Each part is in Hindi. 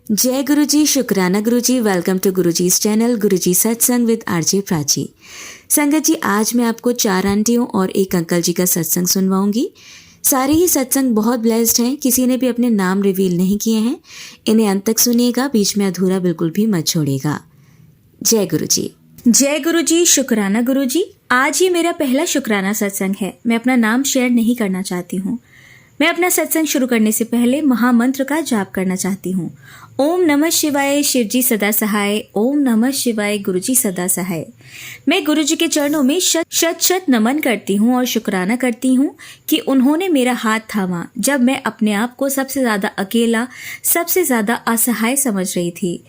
जय गुरु जी, शुक्राना गुरु जी। वेलकम टू गुरु जी's चैनल गुरु जी सत्संग विद आरजे प्राची। संगत जी, आज मैं आपको 4 आंटियों और एक अंकल जी का सत्संग सुनवाऊंगी। सारे ही सत्संग बहुत ब्लेस्ड हैं, किसी ने भी अपने नाम रिवील नहीं किए हैं। इन्हें अंत तक सुनिएगा, बीच में अधूरा बिल्कुल भी मत छोड़िएगा। जय गुरु जी। जय गुरु जी, शुक्राना गुरु जी। आज ही मेरा पहला शुक्राना सत्संग है। मैं अपना नाम शेयर नहीं करना चाहती हूँ। मैं अपना सत्संग शुरू करने से पहले महामंत्र का जाप करना चाहती हूँ। ओम नमः शिवाय, शिव जी सदा सहाय। ओम नमः शिवाय, गुरु जी सदा सहाय। मैं गुरु जी के चरणों में शत शत नमन करती हूँ और शुक्राना करती हूँ कि उन्होंने मेरा हाथ थामा जब मैं अपने आप को सबसे ज्यादा अकेला, सबसे ज्यादा असहाय समझ रही थी।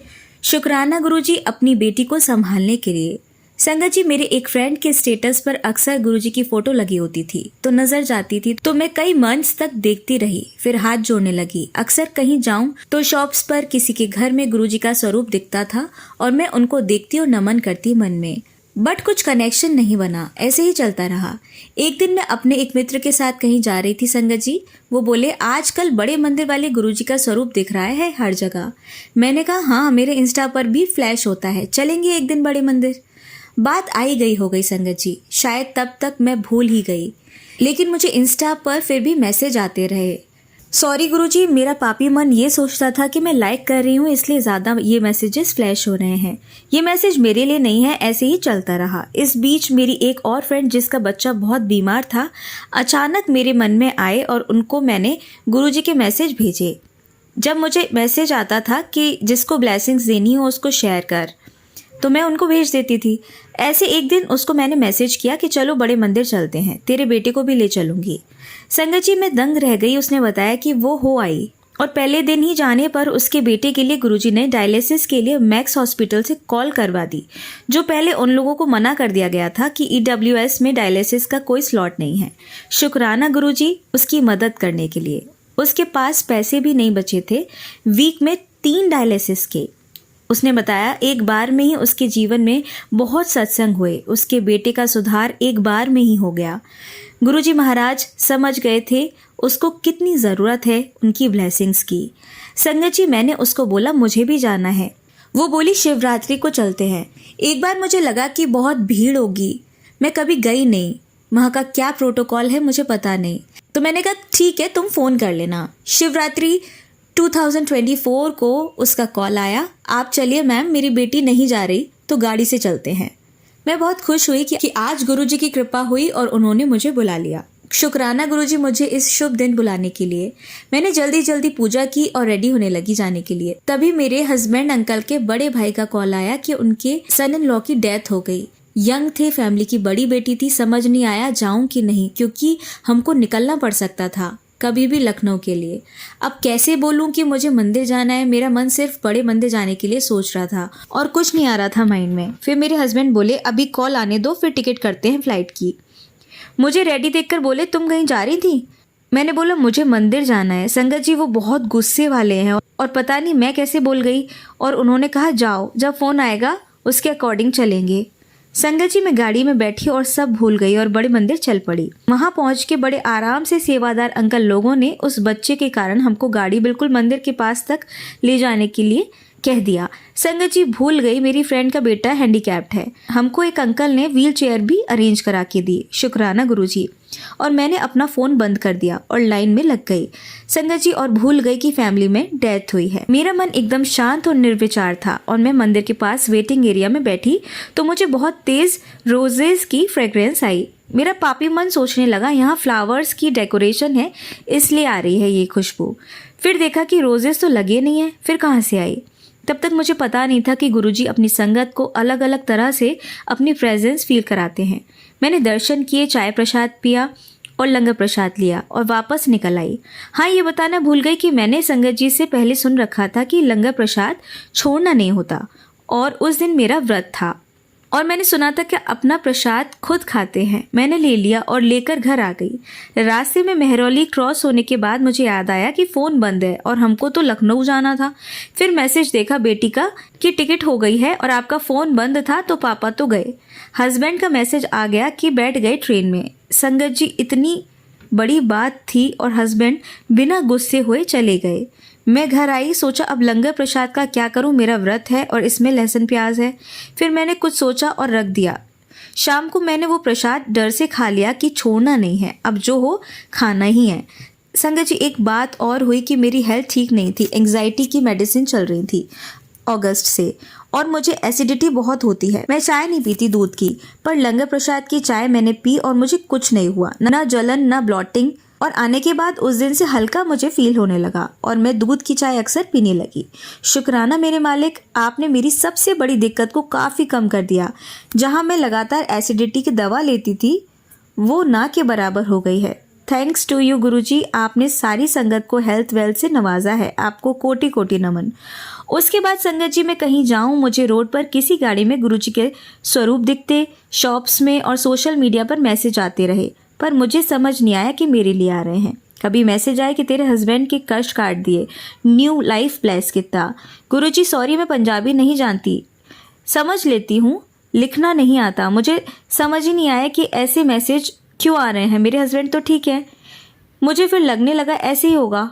शुक्राना गुरु जी अपनी बेटी को संभालने के लिए। संगत जी, मेरे एक फ्रेंड के स्टेटस पर अक्सर गुरुजी की फोटो लगी होती थी तो नजर जाती थी, तो मैं कई मंथ्स तक देखती रही। फिर हाथ जोड़ने लगी। अक्सर कहीं जाऊं तो शॉप्स पर किसी के घर में गुरुजी का स्वरूप दिखता था और मैं उनको देखती और नमन करती मन में, बट कुछ कनेक्शन नहीं बना। ऐसे ही चलता रहा। एक दिन मैं अपने एक मित्र के साथ कहीं जा रही थी संगत जी। वो बोले, आजकल बड़े मंदिर वाले गुरुजी का स्वरूप दिख रहा है हर जगह। मैंने कहा, हाँ, मेरे इंस्टा पर भी फ्लैश होता है, चलेंगे एक दिन बड़े मंदिर। बात आई गई हो गई संगत जी। शायद तब तक मैं भूल ही गई, लेकिन मुझे इंस्टा पर फिर भी मैसेज आते रहे। सॉरी गुरुजी, मेरा पापी मन ये सोचता था कि मैं लाइक कर रही हूँ इसलिए ज्यादा ये मैसेजेस फ्लैश हो रहे हैं। ये मैसेज मेरे लिए नहीं है। ऐसे ही चलता रहा। इस बीच मेरी एक और फ्रेंड जिसका बच्चा बहुत बीमार था, अचानक मेरे मन में आए और उनको मैंने गुरुजी के मैसेज भेजे। जब मुझे मैसेज आता था कि जिसको ब्लेसिंग्स देनी हो उसको शेयर कर, तो मैं उनको भेज देती थी। ऐसे एक दिन उसको मैंने मैसेज किया कि चलो बड़े मंदिर चलते हैं, तेरे बेटे को भी ले चलूंगी। संगत जी, मैं दंग रह गई। उसने बताया कि वो हो आई और पहले दिन ही जाने पर उसके बेटे के लिए गुरुजी ने डायलिसिस के लिए मैक्स हॉस्पिटल से कॉल करवा दी, जो पहले उन लोगों को मना कर दिया गया था कि ईडब्ल्यूएस में डायलिसिस का कोई स्लॉट नहीं है। शुक्राना गुरुजी उसकी मदद करने के लिए। उसके पास पैसे भी नहीं बचे थे वीक में 3 डायलिसिस के। उसने बताया एक बार में ही उसके जीवन में बहुत सत्संग हुए। उसके बेटे का सुधार एक बार में ही हो गया। गुरुजी महाराज समझ गए थे उसको कितनी ज़रूरत है उनकी ब्लेसिंग्स की। संगत जी, मैंने उसको बोला मुझे भी जाना है। वो बोली शिवरात्रि को चलते हैं। एक बार मुझे लगा कि बहुत भीड़ होगी, मैं कभी गई नहीं, वहाँ का क्या प्रोटोकॉल है मुझे पता नहीं। तो मैंने कहा ठीक है, तुम फ़ोन कर लेना। शिवरात्रि 2024 को उसका कॉल आया, आप चलिए मैम, मेरी बेटी नहीं जा रही तो गाड़ी से चलते हैं। मैं बहुत खुश हुई कि आज गुरुजी की कृपा हुई और उन्होंने मुझे बुला लिया। शुक्राना गुरुजी मुझे इस शुभ दिन बुलाने के लिए। मैंने जल्दी जल्दी पूजा की और रेडी होने लगी जाने के लिए। तभी मेरे हस्बैंड अंकल के बड़े भाई का कॉल आया कि उनके सन इन लॉ की डेथ हो गई। यंग थे, फैमिली की बड़ी बेटी थी। समझ नहीं आया जाऊं कि नहीं, क्योंकि हमको निकलना पड़ सकता था कभी भी लखनऊ के लिए। अब कैसे बोलूं कि मुझे मंदिर जाना है। मेरा मन सिर्फ बड़े मंदिर जाने के लिए सोच रहा था और कुछ नहीं आ रहा था माइंड में। फिर मेरे हस्बैंड बोले अभी कॉल आने दो, फिर टिकट करते हैं फ्लाइट की। मुझे रेडी देखकर बोले तुम कहीं जा रही थी? मैंने बोला मुझे मंदिर जाना है। संगत जी, वो बहुत गुस्से वाले हैं और पता नहीं मैं कैसे बोल गई और उन्होंने कहा जाओ, जब फोन आएगा उसके अकॉर्डिंग चलेंगे। संगत जी, मैं गाड़ी में बैठी और सब भूल गई और बड़े मंदिर चल पड़ी। वहां पहुंच के बड़े आराम से सेवादार अंकल लोगों ने उस बच्चे के कारण हमको गाड़ी बिल्कुल मंदिर के पास तक ले जाने के लिए कह दिया। संगत जी, भूल गई मेरी फ्रेंड का बेटा हैंडीकैप्ड है। हमको एक अंकल ने व्हील चेयर भी अरेंज करा के दी। शुक्राना गुरुजी। और मैंने अपना फोन बंद कर दिया और लाइन में लग गई संगत जी, और भूल गई कि फैमिली में डेथ हुई है। मेरा मन एकदम शांत और निर्विचार था और मैं मंदिर के पास वेटिंग एरिया में बैठी तो मुझे बहुत तेज रोजेस की फ्रेग्रेंस आई। मेरा पापी मन सोचने लगा यहाँ फ्लावर्स की डेकोरेशन है इसलिए आ रही है ये खुशबू। फिर देखा कि रोजेस तो लगे नहीं है, फिर कहाँ से आई। तब तक मुझे पता नहीं था कि गुरुजी अपनी संगत को अलग अलग तरह से अपनी प्रेजेंस फील कराते हैं। मैंने दर्शन किए, चाय प्रसाद पिया और लंगर प्रसाद लिया और वापस निकल आई। हाँ, ये बताना भूल गई कि मैंने संगत जी से पहले सुन रखा था कि लंगर प्रसाद छोड़ना नहीं होता और उस दिन मेरा व्रत था और मैंने सुना था कि अपना प्रसाद खुद खाते हैं। मैंने ले लिया और लेकर घर आ गई। रास्ते में मेहरौली क्रॉस होने के बाद मुझे याद आया कि फ़ोन बंद है और हमको तो लखनऊ जाना था। फिर मैसेज देखा बेटी का कि टिकट हो गई है और आपका फ़ोन बंद था तो पापा तो गए। हस्बैंड का मैसेज आ गया कि बैठ गए ट्रेन में। संगत जी, इतनी बड़ी बात थी और हस्बैंड बिना गुस्से हुए चले गए। मैं घर आई, सोचा अब लंगर प्रसाद का क्या करूं, मेरा व्रत है और इसमें लहसुन प्याज है। फिर मैंने कुछ सोचा और रख दिया। शाम को मैंने वो प्रसाद डर से खा लिया कि छोड़ना नहीं है, अब जो हो खाना ही है। संगत जी, एक बात और हुई कि मेरी हेल्थ ठीक नहीं थी। एंग्जाइटी की मेडिसिन चल रही थी अगस्त से और मुझे एसिडिटी बहुत होती है। मैं चाय नहीं पीती दूध की, पर लंगर प्रसाद की चाय मैंने पी और मुझे कुछ नहीं हुआ, ना जलन ना ब्लॉटिंग। और आने के बाद उस दिन से हल्का मुझे फील होने लगा और मैं दूध की चाय अक्सर पीने लगी। शुक्राना मेरे मालिक, आपने मेरी सबसे बड़ी दिक्कत को काफ़ी कम कर दिया। जहाँ मैं लगातार एसिडिटी की दवा लेती थी वो ना के बराबर हो गई है। थैंक्स टू यू गुरुजी, आपने सारी संगत को हेल्थ वेल्थ से नवाजा है, आपको कोटि कोटि नमन। उसके बाद संगत जी, मैं कहीं जाऊं, मुझे रोड पर किसी गाड़ी में गुरुजी के स्वरूप दिखते, शॉप्स में और सोशल मीडिया पर मैसेज आते रहे, पर मुझे समझ नहीं आया कि मेरे लिए आ रहे हैं। कभी मैसेज आए कि तेरे हस्बैंड के कष्ट काट दिए, न्यू लाइफ ब्लेस कितना। गुरुजी सॉरी, मैं पंजाबी नहीं जानती, समझ लेती हूँ, लिखना नहीं आता। मुझे समझ ही नहीं आया कि ऐसे मैसेज क्यों आ रहे हैं। मेरे हस्बैंड तो ठीक है। मुझे फिर लगने लगा ऐसे ही होगा।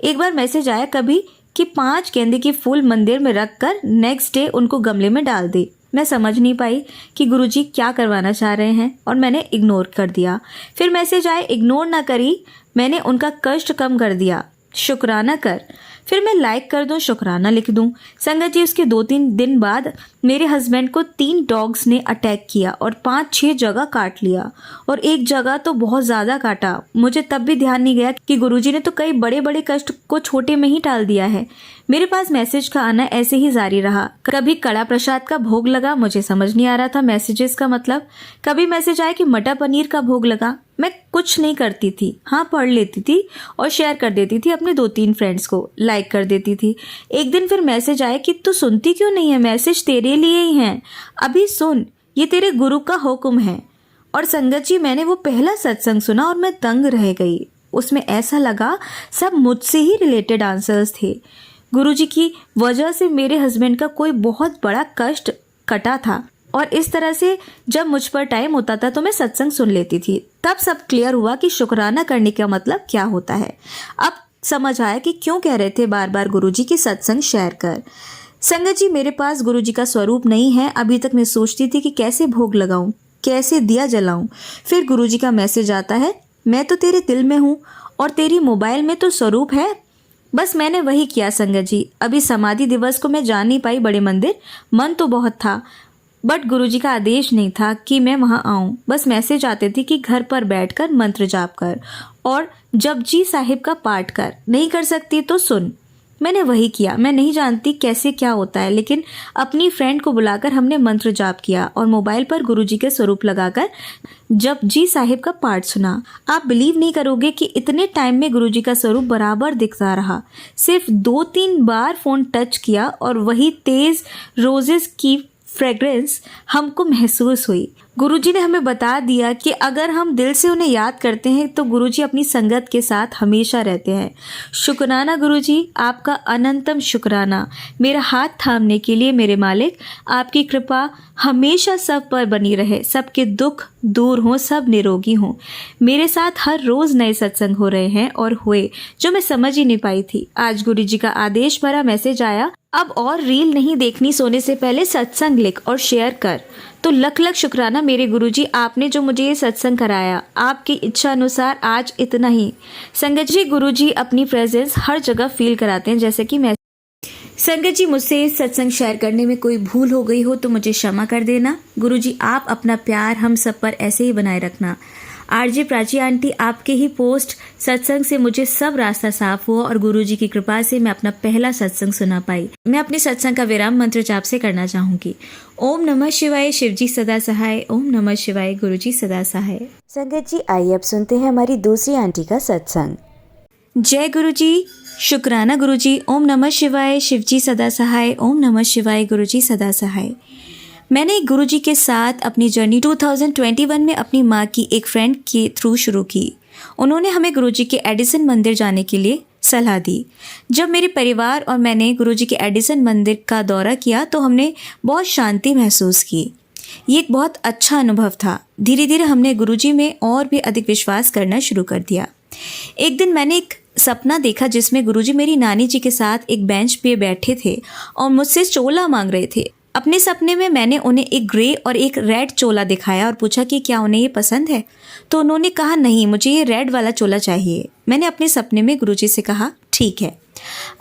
एक बार मैसेज आया कभी कि 5 गेंदे के फूल मंदिर में रख कर नेक्स्ट डे उनको गमले में डाल दे। मैं समझ नहीं पाई कि गुरुजी क्या करवाना चाह रहे हैं और मैंने इग्नोर कर दिया। फिर मैसेज आए, इग्नोर ना करी, मैंने उनका कष्ट कम कर दिया, शुक्राना कर। फिर मैं लाइक कर दूं, शुक्राना लिख दूं। संगत जी, उसके 2-3 दिन बाद मेरे हस्बैंड को 3 डॉग्स ने अटैक किया और 5-6 जगह काट लिया और एक जगह तो बहुत ज़्यादा काटा। मुझे तब भी ध्यान नहीं गया कि गुरुजी ने तो कई बड़े बड़े कष्ट को छोटे में ही टाल दिया है। मेरे पास मैसेज का आना ऐसे ही जारी रहा। कभी कड़ा प्रसाद का भोग लगा, मुझे समझ नहीं आ रहा था मैसेजेस का मतलब। कभी मैसेज आया कि मटर पनीर का भोग लगा। मैं कुछ नहीं करती थी, हाँ पढ़ लेती थी और शेयर कर देती थी अपने 2-3 फ्रेंड्स को, लाइक कर देती थी। एक दिन फिर मैसेज आया कि तू सुनती क्यों नहीं है, मैसेज तेरे लिए ही हैं, अभी सुन, ये तेरे गुरु का हुक्म है। और संगत जी, मैंने वो पहला सत्संग सुना और मैं दंग रह गई। उसमें ऐसा लगा सब मुझसे ही रिलेटेड आंसर्स थे। गुरुजी की वजह से मेरे हस्बैंड का कोई बहुत बड़ा कष्ट कटा था और इस तरह से जब मुझ पर टाइम होता था तो मैं सत्संग सुन लेती थी। तब सब क्लियर हुआ कि शुक्राना करने का मतलब क्या होता है। अब समझ आया कि क्यों कह रहे थे बार बार गुरुजी की सत्संग शेयर कर। संगत जी, मेरे पास गुरुजी का स्वरूप नहीं है। अभी तक मैं सोचती थी कि कैसे भोग लगाऊं, कैसे दिया जलाऊं। फिर गुरुजी का मैसेज आता है, मैं तो तेरे दिल में हूँ और तेरी मोबाइल में तो स्वरूप है। बस मैंने वही किया संगत जी। अभी समाधि दिवस को मैं जा नहीं पाई बड़े मंदिर, मन तो बहुत था बट गुरुजी का आदेश नहीं था कि मैं वहां आऊं। बस मैसेज आते थे कि घर पर बैठकर मंत्र जाप कर और जपजी साहिब का पाठ कर, नहीं कर सकती तो सुन। मैंने वही किया। मैं नहीं जानती कैसे क्या होता है, लेकिन अपनी फ्रेंड को बुलाकर हमने मंत्र जाप किया और मोबाइल पर गुरुजी के स्वरूप लगाकर जपजी साहिब का पाठ सुना। आप बिलीव नहीं करोगे कि इतने टाइम में गुरुजी का स्वरूप बराबर दिखता रहा। सिर्फ 2-3 बार फोन टच किया और वही तेज रोजेस की फ्रेग्रेंस हमको महसूस हुई। गुरुजी ने हमें बता दिया कि अगर हम दिल से उन्हें याद करते हैं तो गुरुजी अपनी संगत के साथ हमेशा रहते हैं। शुक्राना गुरुजी, आपका अनंतम शुक्राना मेरा हाथ थामने के लिए। मेरे मालिक, आपकी कृपा हमेशा सब पर बनी रहे, सबके दुख दूर हों, सब निरोगी हों। मेरे साथ हर रोज नए सत्संग हो रहे हैं और हुए जो मैं समझ ही नहीं पाई थी। आज गुरुजी का आदेश भरा मैसेज आया, अब और रील नहीं देखनी, सोने से पहले सत्संग लिख और शेयर कर। तो लख लख शुक्राना मेरे गुरुजी, आपने जो मुझे ये सत्संग कराया। आपकी इच्छा अनुसार आज इतना ही। संगत जी, गुरुजी अपनी प्रेजेंस हर जगह फील कराते हैं, जैसे कि मैं। संगत जी, मुझसे सत्संग शेयर करने में कोई भूल हो गई हो तो मुझे क्षमा कर देना। गुरुजी, आप अपना प्यार हम सब पर ऐसे ही बनाए रखना। आरजे प्राची आंटी, आपके ही पोस्ट सत्संग से मुझे सब रास्ता साफ हुआ और गुरुजी की कृपा से मैं अपना पहला सत्संग सुना पाई। मैं अपने सत्संग का विराम मंत्र जाप से करना चाहूंगी। ओम नमः शिवाय, शिवजी सदा सहाय। ओम नमः शिवाय, गुरुजी सदा सहाय। संगत जी, आइए अब सुनते हैं हमारी दूसरी आंटी का सत्संग। जय गुरुजी, शुक्राना गुरुजी। ओम नमः शिवाय, शिवजी सदा सहाय। ओम नमः शिवाय, गुरुजी सदा सहाय। मैंने गुरुजी के साथ अपनी जर्नी 2021 में अपनी माँ की एक फ्रेंड के थ्रू शुरू की। उन्होंने हमें गुरुजी के एडिसन मंदिर जाने के लिए सलाह दी। जब मेरे परिवार और मैंने गुरुजी के एडिसन मंदिर का दौरा किया तो हमने बहुत शांति महसूस की। ये एक बहुत अच्छा अनुभव था। धीरे धीरे हमने गुरुजी में और भी अधिक विश्वास करना शुरू कर दिया। एक दिन मैंने एक सपना देखा जिसमें गुरुजी मेरी नानी जी के साथ एक बेंच पे बैठे थे और मुझसे चोला मांग रहे थे। अपने सपने में मैंने उन्हें एक ग्रे और एक रेड चोला दिखाया और पूछा कि क्या उन्हें ये पसंद है, तो उन्होंने कहा नहीं, मुझे ये रेड वाला चोला चाहिए। मैंने अपने सपने में गुरुजी से कहा ठीक है।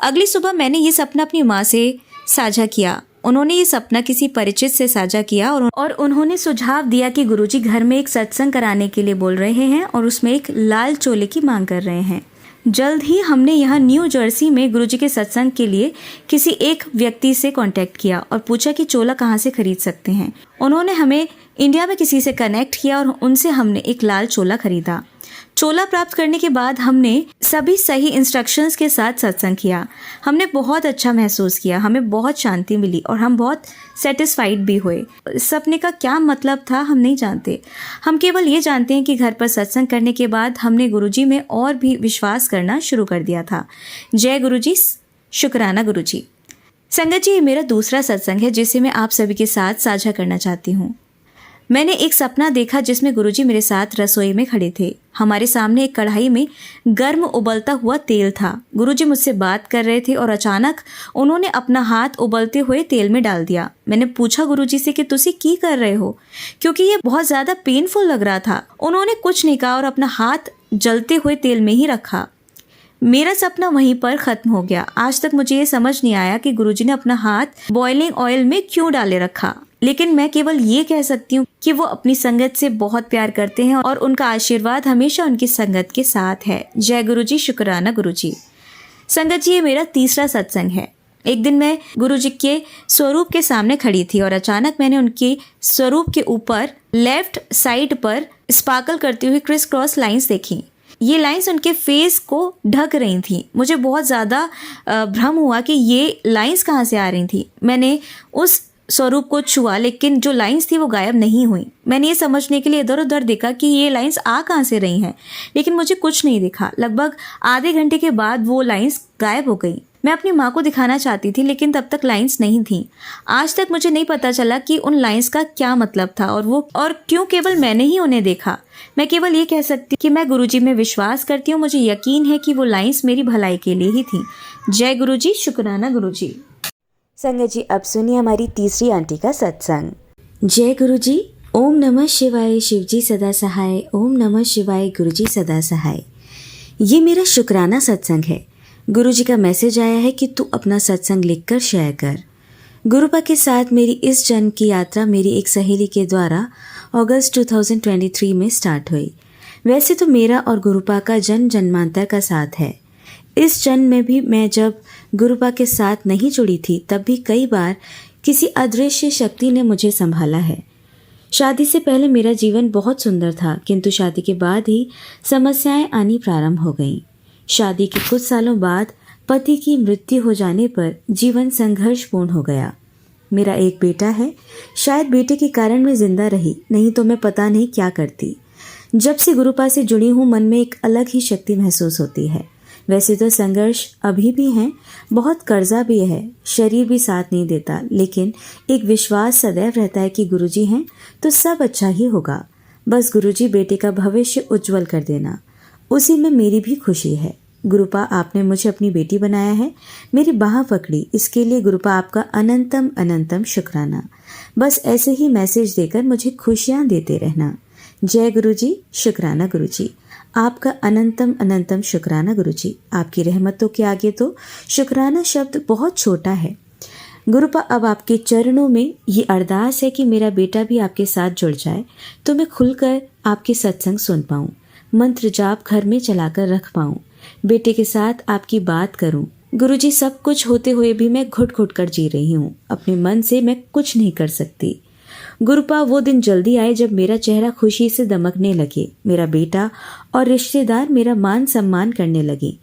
अगली सुबह मैंने ये सपना अपनी माँ से साझा किया। उन्होंने ये सपना किसी परिचित से साझा किया और उन्होंने सुझाव दिया कि गुरुजी घर में एक सत्संग कराने के लिए बोल रहे हैं और उसमें एक लाल चोले की मांग कर रहे हैं। जल्द ही हमने यहाँ न्यू जर्सी में गुरुजी के सत्संग के लिए किसी एक व्यक्ति से कांटेक्ट किया और पूछा कि चोला कहाँ से खरीद सकते हैं। उन्होंने हमें इंडिया में किसी से कनेक्ट किया और उनसे हमने एक लाल चोला खरीदा। चोला प्राप्त करने के बाद हमने सभी सही इंस्ट्रक्शंस के साथ सत्संग किया। हमने बहुत अच्छा महसूस किया, हमें बहुत शांति मिली और हम बहुत सेटिस्फाइड भी हुए। सपने का क्या मतलब था हम नहीं जानते, हम केवल ये जानते हैं कि घर पर सत्संग करने के बाद हमने गुरुजी में और भी विश्वास करना शुरू कर दिया था। जय गुरुजी, शुक्राना गुरुजी। संगत जी, ये मेरा दूसरा सत्संग है जिसे मैं आप सभी के साथ साझा करना चाहती हूँ। मैंने एक सपना देखा जिसमें गुरुजी मेरे साथ रसोई में खड़े थे। हमारे सामने एक कढ़ाई में गर्म उबलता हुआ तेल था। गुरुजी मुझसे बात कर रहे थे और अचानक उन्होंने अपना हाथ उबलते हुए तेल में डाल दिया। मैंने पूछा गुरुजी से कि तुसी की कर रहे हो, क्योंकि ये बहुत ज़्यादा पेनफुल लग रहा था। उन्होंने कुछ नहीं कहा और अपना हाथ जलते हुए तेल में ही रखा। मेरा सपना वहीं पर खत्म हो गया। आज तक मुझे ये समझ नहीं आया कि गुरुजी ने अपना हाथ बॉइलिंग ऑयल में क्यों डाले रखा, लेकिन मैं केवल ये कह सकती हूँ कि वो अपनी संगत से बहुत प्यार करते हैं और उनका आशीर्वाद हमेशा उनकी संगत के साथ है। जय गुरुजी, शुक्राना गुरुजी। संगत जी, ये मेरा तीसरा सत्संग है। एक दिन मैं गुरुजी के स्वरूप के सामने खड़ी थी और अचानक मैंने उनके स्वरूप के ऊपर लेफ्ट साइड पर स्पार्कल करती हुई क्रिस क्रॉस लाइंस देखी। ये लाइंस उनके फेस को ढक रही थी। मुझे बहुत ज़्यादा भ्रम हुआ कि ये लाइंस कहाँ से आ रही थी। मैंने उस स्वरूप को छुआ, लेकिन जो लाइंस थी वो गायब नहीं हुई। मैंने ये समझने के लिए इधर उधर देखा कि ये लाइंस आ कहाँ से रही हैं, लेकिन मुझे कुछ नहीं दिखा। लगभग आधे घंटे के बाद वो लाइंस गायब हो गई। मैं अपनी माँ को दिखाना चाहती थी, लेकिन तब तक लाइंस नहीं थी। आज तक मुझे नहीं पता चला कि उन लाइंस का क्या मतलब था और क्यों केवल मैंने ही उन्हें देखा। मैं केवल ये कह सकती कि मैं गुरुजी में विश्वास करती हूँ। मुझे यकीन है कि वो लाइंस मेरी भलाई के लिए ही थी। जय गुरुजी, शुक्राना गुरुजी। संगत जी, अब सुनिए हमारी तीसरी आंटी का सत्संग। जय गुरुजी। ओम नमः शिवाय, शिवजी सदा सहाय। ओम नमः शिवाय, गुरुजी सदा सहाय। ये मेरा शुक्राना सत्संग है। गुरुजी का मैसेज आया है कि तू अपना सत्संग लिखकर शेयर कर। गुरुपा के साथ मेरी इस जन्म की यात्रा मेरी एक सहेली के द्वारा अगस्त 2023 में स्टार्ट हुई। वैसे तो मेरा और गुरुपा का जन्म जन्मांतर का साथ है। इस जन्म में भी मैं जब गुरुपा के साथ नहीं जुड़ी थी, तब भी कई बार किसी अदृश्य शक्ति ने मुझे संभाला है। शादी से पहले मेरा जीवन बहुत सुंदर था, किंतु शादी के बाद ही समस्याएं आनी प्रारंभ हो गईं। शादी के कुछ सालों बाद पति की मृत्यु हो जाने पर जीवन संघर्षपूर्ण हो गया। मेरा एक बेटा है। शायद बेटे के कारण मैं जिंदा रही, नहीं तो मैं पता नहीं क्या करती। जब से गुरुपा से जुड़ी हूँ, मन में एक अलग ही शक्ति महसूस होती है। वैसे तो संघर्ष अभी भी हैं, बहुत कर्जा भी है, शरीर भी साथ नहीं देता, लेकिन एक विश्वास सदैव रहता है कि गुरुजी हैं तो सब अच्छा ही होगा। बस गुरुजी बेटे का भविष्य उज्जवल कर देना, उसी में मेरी भी खुशी है। गुरुपा, आपने मुझे अपनी बेटी बनाया है, मेरी बाह पकड़ी, इसके लिए गुरुपा आपका अनंतम अनंतम शुक्राना। बस ऐसे ही मैसेज देकर मुझे खुशियाँ देते रहना। जय गुरुजी, शुक्राना गुरुजी। आपका अनंतम अनंतम शुक्राना गुरुजी। आपकी रहमतों के आगे तो शुक्राना शब्द बहुत छोटा है। गुरुपा, अब आपके चरणों में ये अरदास है कि मेरा बेटा भी आपके साथ जुड़ जाए तो मैं खुलकर आपके सत्संग सुन पाऊँ, मंत्र जाप घर में चलाकर रख पाऊँ, बेटे के साथ आपकी बात करूँ। गुरुजी, सब कुछ होते हुए भी मैं घुट घुट कर जी रही हूँ। अपने मन से मैं कुछ नहीं कर सकती। गुरुपा, वो दिन जल्दी आए जब मेरा चेहरा खुशी से दमकने लगे, मेरा बेटा और रिश्तेदार मेरा मान सम्मान करने लगे।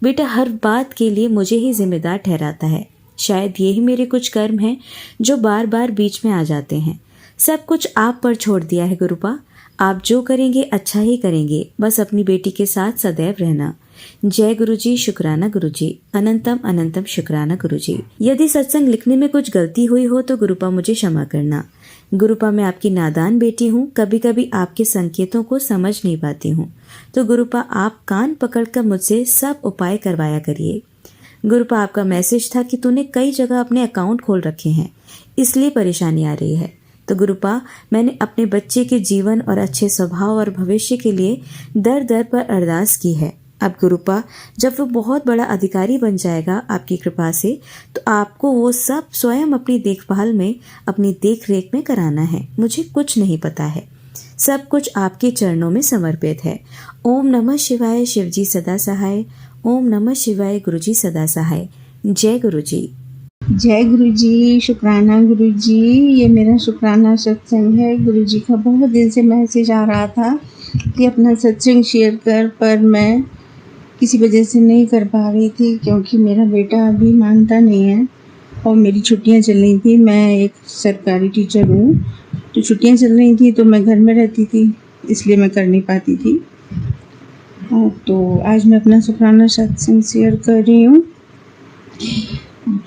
बेटा हर बात के लिए मुझे ही जिम्मेदार ठहराता है। शायद यही मेरे कुछ कर्म हैं जो बार बार बीच में आ जाते हैं। सब कुछ आप पर छोड़ दिया है गुरुपा। आप जो करेंगे अच्छा ही करेंगे, बस अपनी बेटी के साथ सदैव रहना। जय गुरुजी, शुक्राना गुरुजी। अनंतम अनंतम शुक्राना गुरुजी। यदि सत्संग लिखने में कुछ गलती हुई हो तो गुरुपा मुझे क्षमा करना। गुरुपा मैं आपकी नादान बेटी हूँ, कभी कभी आपके संकेतों को समझ नहीं पाती हूँ, तो गुरुपा आप कान पकड़कर मुझसे सब उपाय करवाया करिए। गुरुपा आपका मैसेज था कि तूने कई जगह अपने अकाउंट खोल रखे हैं, इसलिए परेशानी आ रही है। तो गुरुपा मैंने अपने बच्चे के जीवन और अच्छे स्वभाव और भविष्य के लिए दर दर पर अरदास की है। अब गुरुपा जब वो बहुत बड़ा अधिकारी बन जाएगा आपकी कृपा से, तो आपको वो सब स्वयं अपनी देखभाल में, अपनी देख रेख में कराना है। मुझे कुछ नहीं पता है, सब कुछ आपके चरणों में समर्पित है। ओम नमः शिवाय, शिवजी सदा सहाय। ओम नमः शिवाय, गुरुजी सदा सहाय। जय गुरुजी। जय गुरुजी, शुक्राना गुरुजी। ये मेरा शुक्राना सत्संग है। गुरुजी का बहुत दिन से मैसेज आ रहा था कि अपना सत्संग शेयर कर, पर मैं किसी वजह से नहीं कर पा रही थी, क्योंकि मेरा बेटा अभी मानता नहीं है और मेरी छुट्टियां चल रही थी। मैं एक सरकारी टीचर हूँ, तो छुट्टियां चल रही थी तो मैं घर में रहती थी, इसलिए मैं कर नहीं पाती थी। तो आज मैं अपना शुक्राना सत्संग शेयर कर रही हूँ।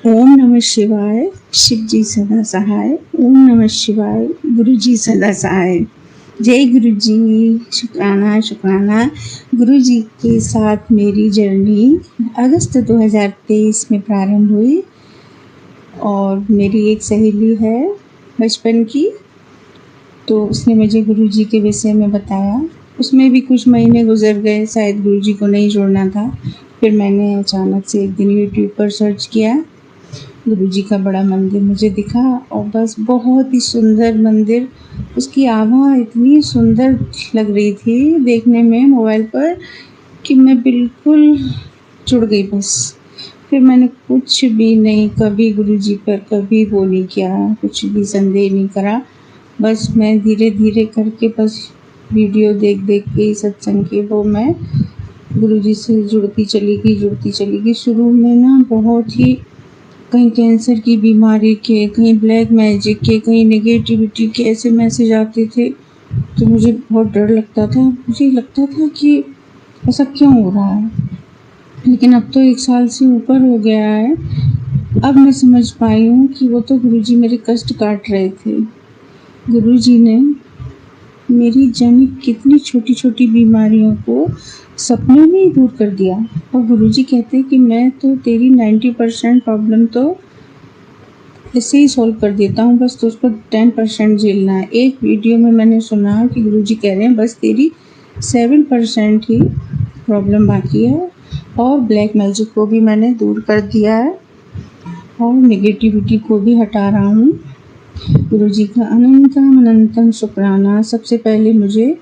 ओम नमः शिवाय, शिवजी सदा सहाय। ओम नमः शिवाय, गुरुजी सदा सहाय। जय गुरुजी। शुक्राना शुक्राना। गुरुजी के साथ मेरी जर्नी अगस्त 2023 में प्रारंभ हुई और मेरी एक सहेली है बचपन की, तो उसने मुझे गुरुजी के विषय में बताया। उसमें भी कुछ महीने गुजर गए, शायद गुरुजी को नहीं छोड़ना था। फिर मैंने अचानक से एक दिन यूट्यूब पर सर्च किया, गुरुजी का बड़ा मंदिर मुझे दिखा और बस बहुत ही सुंदर मंदिर। उसकी आभा इतनी सुंदर लग रही थी देखने में मोबाइल पर कि मैं बिल्कुल जुड़ गई बस। फिर मैंने कुछ भी नहीं, कभी गुरुजी पर कभी वो नहीं किया, कुछ भी संदेह नहीं करा। बस मैं धीरे धीरे करके बस वीडियो देख देख के सत्संग के वो मैं गुरुजी से जुड़ती चली गई। शुरू में ना बहुत ही कहीं कैंसर की बीमारी के, कहीं ब्लैक मैजिक के, कहीं नेगेटिविटी के ऐसे मैसेज आते थे, तो मुझे बहुत डर लगता था। मुझे लगता था कि ऐसा क्यों हो रहा है, लेकिन अब तो 1 साल से ऊपर हो गया है। अब मैं समझ पाई हूँ कि वो तो गुरुजी मेरे कष्ट काट रहे थे। गुरुजी ने मेरी जाने कितनी छोटी छोटी बीमारियों को सपने में ही दूर कर दिया। और गुरुजी कहते हैं कि मैं तो तेरी 90% प्रॉब्लम तो ऐसे ही सॉल्व कर देता हूँ, बस तो उसको 10% झेलना है। एक वीडियो में मैंने सुना कि गुरुजी कह रहे हैं बस तेरी 7% ही प्रॉब्लम बाकी है, और ब्लैक मैजिक को भी मैंने दूर कर दिया है और नेगेटिविटी को भी हटा रहा हूँ। गुरुजी का अनंतम अनंतम शुक्राना। सबसे पहले मुझे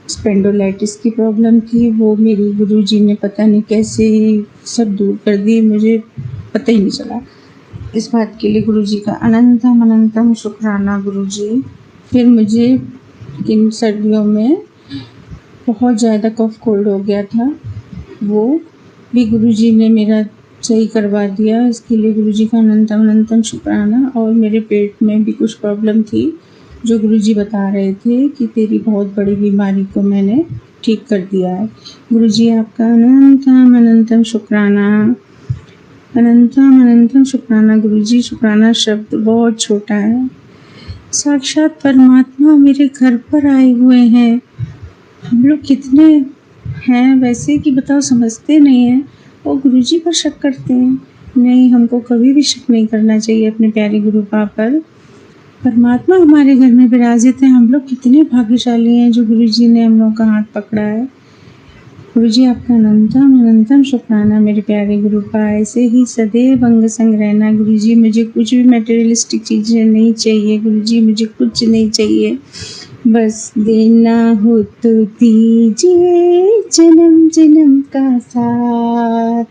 स्पेंडोलाइटिस की प्रॉब्लम थी, वो मेरी गुरुजी ने पता नहीं कैसे ही सब दूर कर दी, मुझे पता ही नहीं चला। इस बात के लिए गुरुजी का अनंतम अनंतम शुक्राना गुरुजी। फिर मुझे इन सर्दियों में बहुत ज़्यादा कफ कोल्ड हो गया था, वो भी गुरुजी ने मेरा सही करवा दिया। इसके लिए गुरुजी का अनंतम अनंतम शुक्राना। और मेरे पेट में भी कुछ प्रॉब्लम थी, जो गुरुजी बता रहे थे कि तेरी बहुत बड़ी बीमारी को मैंने ठीक कर दिया है। गुरुजी आपका अनंतम अनंतम शुक्राना, अनंतम अनंतम शुक्राना गुरुजी। शुक्राना शब्द बहुत छोटा है, साक्षात परमात्मा मेरे घर पर आए हुए हैं। हम लोग कितने हैं वैसे कि बताओ, समझते नहीं हैं और गुरुजी पर शक करते हैं। नहीं, हमको कभी भी शक नहीं करना चाहिए अपने प्यारे गुरुपा पर। परमात्मा हमारे घर में विराजित है। हम लोग कितने भाग्यशाली हैं जो गुरुजी ने हम लोग का हाथ पकड़ा है। गुरुजी आपका अनंतम अनंतम शुक्राना मेरे प्यारे गुरुपा। ऐसे ही सदैव अंग संग रहना गुरुजी। मुझे कुछ भी मटेरियलिस्टिक चीज़ें नहीं चाहिए गुरुजी, मुझे कुछ नहीं चाहिए, बस देना हो तो दीजिए जन्म जन्म का साथ,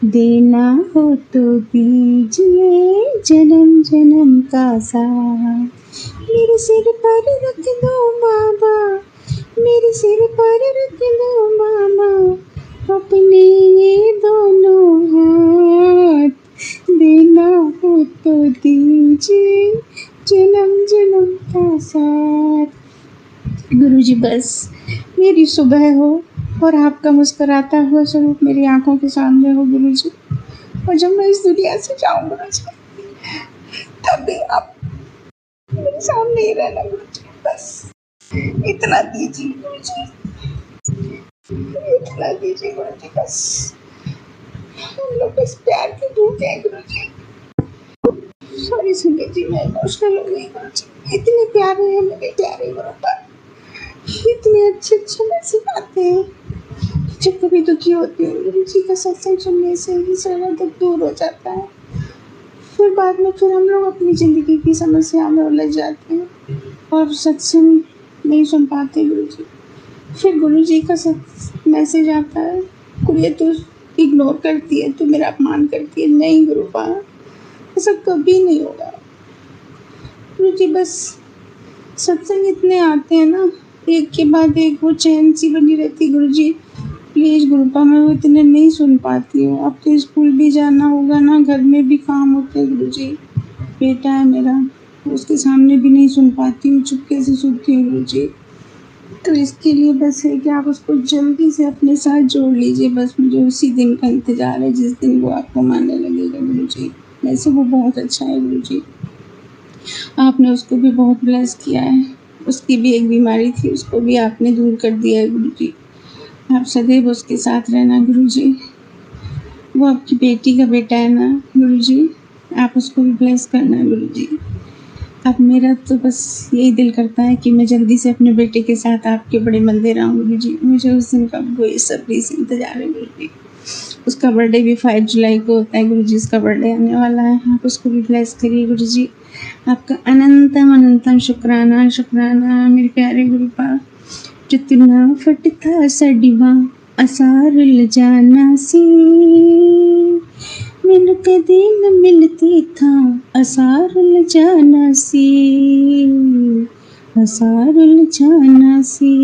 देना हो तो दीजिए जन्म जन्म का साथ। मेरे सिर पर रख दो बाबा, मेरे सिर पर रख दो बाबा, अपने ये दोनों हाथ, देना हो तो दीजिए जन्म जन्म का साथ। गुरुजी बस मेरी सुबह हो और आपका मुस्कुराता हुआ स्वरूप मेरी आंखों के सामने हो गुरुजी, और जब मैं इस दुनिया से जाऊँ गुरुजी, तब भी आप मेरे सामने ही रहना गुरु जी, बस इतना दीजिए गुरु जी, इतना दीजिए गुरु जी, बस हम लोग बस प्यार के भूखे हैं गुरु जी। सॉरी संगत जी, मैं इमोशनल हो गई गुरु जी, इतने प्यारे हैं मेरे प्यारे गुरु पर, इतने अच्छे अच्छे मैसेज आते हैं। जब कभी दुखी होती हूँ गुरु जी का सत्संग सुनने से ही सारा दुख दूर हो जाता है। फिर बाद में फिर हम लोग अपनी ज़िंदगी की समस्या में उलझ जाते हैं और सत्संग नहीं सुन पाते गुरु जी। फिर गुरु जी का मैसेज आता है, कुड़िया तू इग्नोर करती है, तू मेरा अपमान करती है। नहीं गुरु पा, ऐसा कभी नहीं होगा गुरु जी। बस सत्संग इतने आते हैं ना, एक के बाद एक वो चैन सी बनी रहती गुरु जी। प्लीज़ गुरुपा, मैं वो इतने नहीं सुन पाती हूँ। अब तो स्कूल भी जाना होगा ना, घर में भी काम होते हैं गुरु जी। बेटा है मेरा, उसके सामने भी नहीं सुन पाती हूँ, चुपके से सुनती हूँ गुरु जी। तो इसके लिए बस है कि आप उसको जल्दी से अपने साथ जोड़ लीजिए। बस मुझे उसी दिन का इंतज़ार है जिस दिन वो आपको मानने लगेगा गुरु जी। वैसे वो बहुत अच्छा है गुरु जी, आपने उसको भी बहुत ब्लेस किया है। उसकी भी एक बीमारी थी, उसको भी आपने दूर कर दिया है गुरु जी। आप सदैव उसके साथ रहना गुरु जी। वो आपकी बेटी का बेटा है ना गुरु जी, आप उसको भी ब्लेस करना गुरु जी। अब मेरा तो बस यही दिल करता है कि मैं जल्दी से अपने बेटे के साथ आपके बड़े मंदिर आऊँ गुरु जी। मुझे उस दिन का बेसब्री से इंतजार है गुरु जी। उसका बर्थडे भी 5 जुलाई को होता है गुरु जी, उसका बर्थडे आने वाला है। आप उसको भी ब्लेस करिए गुरु जी। आपका अनंतम अनंतम शुक्राना शुक्राना मेरे प्यारे गुरु पा। जितना फटता सडिवा असार जाना सी, मिल कदे न मिलती था असार जाना सी, असार जाना सी।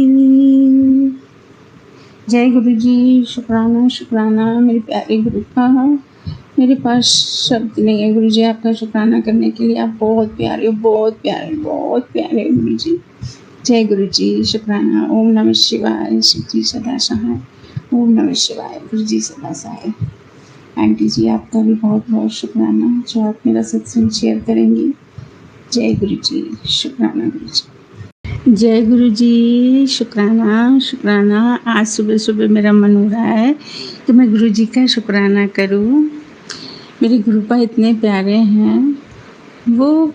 जय गुरु जी, शुक्राना शुक्राना मेरे प्यारे गुरु का। मेरे पास शब्द नहीं है गुरु जी आपका शुक्राना करने के लिए। आप बहुत प्यारे हो, बहुत प्यारे, बहुत प्यारे गुरु जी। जय गुरु जी, शुक्राना। ओम नमः शिवाय, शिव जी सदा सहाय। ओम नमः शिवाय, गुरु जी सदा सहाय। आंटी जी आपका भी बहुत बहुत शुक्राना जो आप मेरा सत्संग शेयर करेंगी। जय गुरु जी, शुक्राना गुरु जी। जय गुरु जी, शुक्राना शुक्राना। आज सुबह सुबह मेरा मन हो रहा है कि मैं गुरु जी का शुक्राना करूं। मेरे गुरुपा इतने प्यारे हैं, वो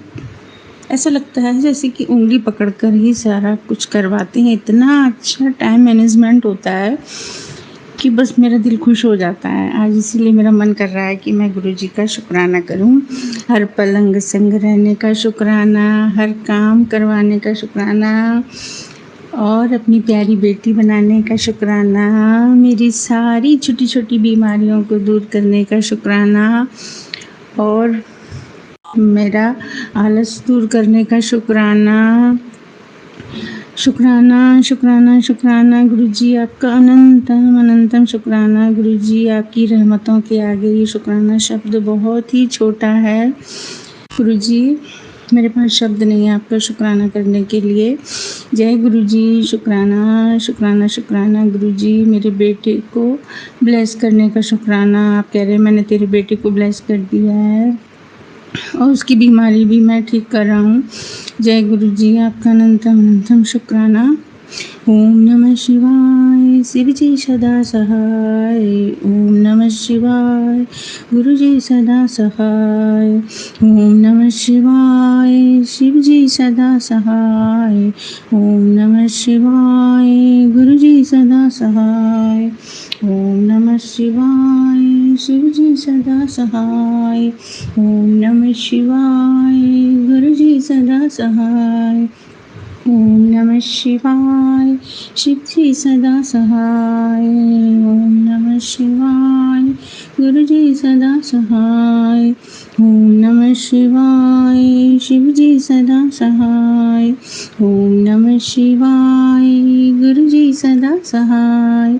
ऐसा लगता है जैसे कि उंगली पकड़कर ही सारा कुछ करवाते हैं। इतना अच्छा टाइम मैनेजमेंट होता है कि बस मेरा दिल खुश हो जाता है। आज इसीलिए मेरा मन कर रहा है कि मैं गुरु जी का शुक्राना करूं। हर पलंग संग रहने का शुक्राना, हर काम करवाने का शुक्राना, और अपनी प्यारी बेटी बनाने का शुक्राना, मेरी सारी छोटी छोटी बीमारियों को दूर करने का शुक्राना, और मेरा आलस दूर करने का शुक्राना। शुक्राना शुक्राना शुक्राना गुरु जी आपका अनंतम अनंतम शुक्राना। गुरु जी आपकी रहमतों के आगे ये शुक्राना शब्द बहुत ही छोटा है गुरु जी। मेरे पास शब्द नहीं है आपका शुक्राना करने के लिए। जय गुरु जी, शुक्राना शुक्राना शुक्राना गुरु जी। मेरे बेटे को ब्लेस करने का शुक्राना। आप कह रहे हैं मैंने तेरे बेटे को ब्लेस कर दिया है और उसकी बीमारी भी मैं ठीक कर रहा हूँ। जय गुरु जी आपका अनंतम अनंतम शुक्राना। ओम नमः शिवाय, शिव जी सदा सहाय। ओम नमः शिवाय, गुरु जी सदा सहाय। ओम नमः शिवाय, शिव जी सदा सहाय। ओम नमः शिवाय, गुरु जी सदा सहाय। ओम नमः शिवाय, शिव जी सदा सहाय। ओम नमः शिवाय, गुरु जी सदा सहाय। ओम नमः शिवाय, शिव जी सदा सहाय। ओम नमः शिवाय, गुरु जी सदा सहाय। ओम नमः शिवाय, शिव जी सदा सहाय। ओम नमः शिवाय, गुरु जी सदा सहाय।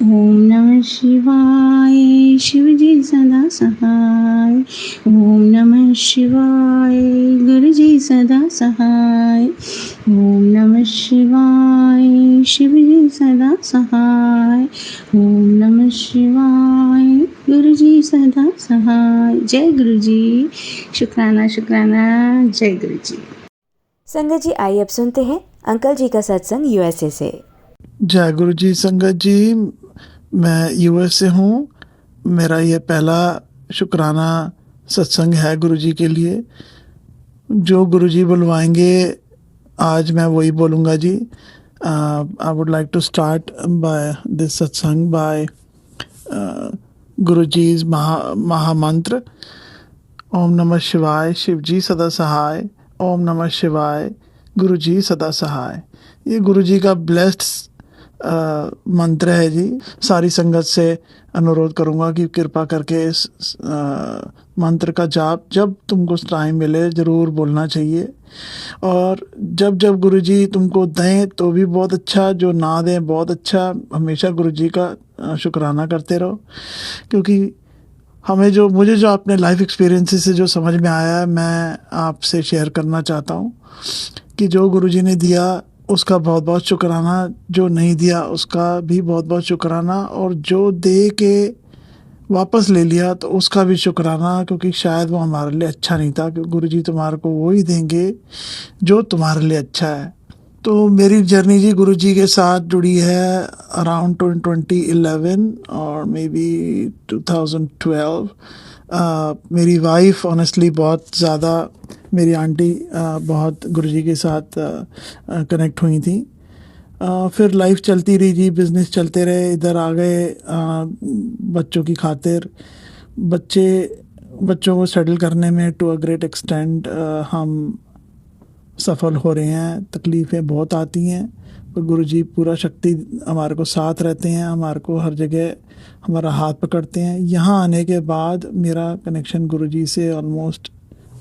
ओम नमः शिवाय, शिव जी सदा सहाय। ओम नमः शिवाय, गुरु जी सदा सहाय। ओम नमः शिवाय, शिव जी सदा सहाय। ओम नमः शिवाय, गुरु जी सदा सहाय। जय गुरु जी, शुक्राना शुक्राना। जय गुरु जी। संगत जी, आइए अब सुनते हैं अंकल जी का सत्संग यूएसए से। जय गुरु जी। संगत जी, मैं यूएस से हूँ। मेरा ये पहला शुक्राना सत्संग है गुरु जी के लिए। जो गुरु जी बुलवाएंगे आज मैं वही बोलूँगा जी। I would like to start by this satsang by guru जी's महामंत्र। ओम नमः शिवाय, शिव जी सदा सहाय। ओम नमः शिवाय, गुरु जी सदा सहाय। ये गुरु जी का ब्लेस्ड मंत्र है जी। सारी संगत से अनुरोध करूँगा कि कृपा करके इस मंत्र का जाप जब तुमको टाइम मिले ज़रूर बोलना चाहिए। और जब जब गुरु जी तुमको दें तो भी बहुत अच्छा, जो ना दें बहुत अच्छा। हमेशा गुरु जी का शुक्राना करते रहो, क्योंकि मुझे जो अपने लाइफ एक्सपीरियंसेस से जो समझ में आया है, मैं आपसे शेयर करना चाहता हूँ कि जो गुरु जी ने दिया उसका बहुत बहुत शुक्राना, जो नहीं दिया उसका भी बहुत बहुत शुक्राना, और जो दे के वापस ले लिया तो उसका भी शुक्राना, क्योंकि शायद वो हमारे लिए अच्छा नहीं था। क्योंकि गुरु जी तुम्हारे को वो ही देंगे जो तुम्हारे लिए अच्छा है। तो मेरी जर्नी जी गुरु जी के साथ जुड़ी है अराउंड 2011 और मे बी 2012। मेरी वाइफ ऑनेस्टली बहुत ज़्यादा, मेरी आंटी बहुत गुरु जी के साथ कनेक्ट हुई थी। फिर लाइफ चलती रही जी, बिज़नेस चलते रहे। इधर आ गए बच्चों की खातिर। बच्चों को सेटल करने में टू अ ग्रेट एक्सटेंट हम सफल हो रहे हैं। तकलीफ़ें बहुत आती हैं, पर गुरु जी पूरा शक्ति हमारे को साथ रहते हैं, हमारे को हर जगह हमारा हाथ पकड़ते हैं। यहाँ आने के बाद मेरा कनेक्शन गुरु जी से ऑलमोस्ट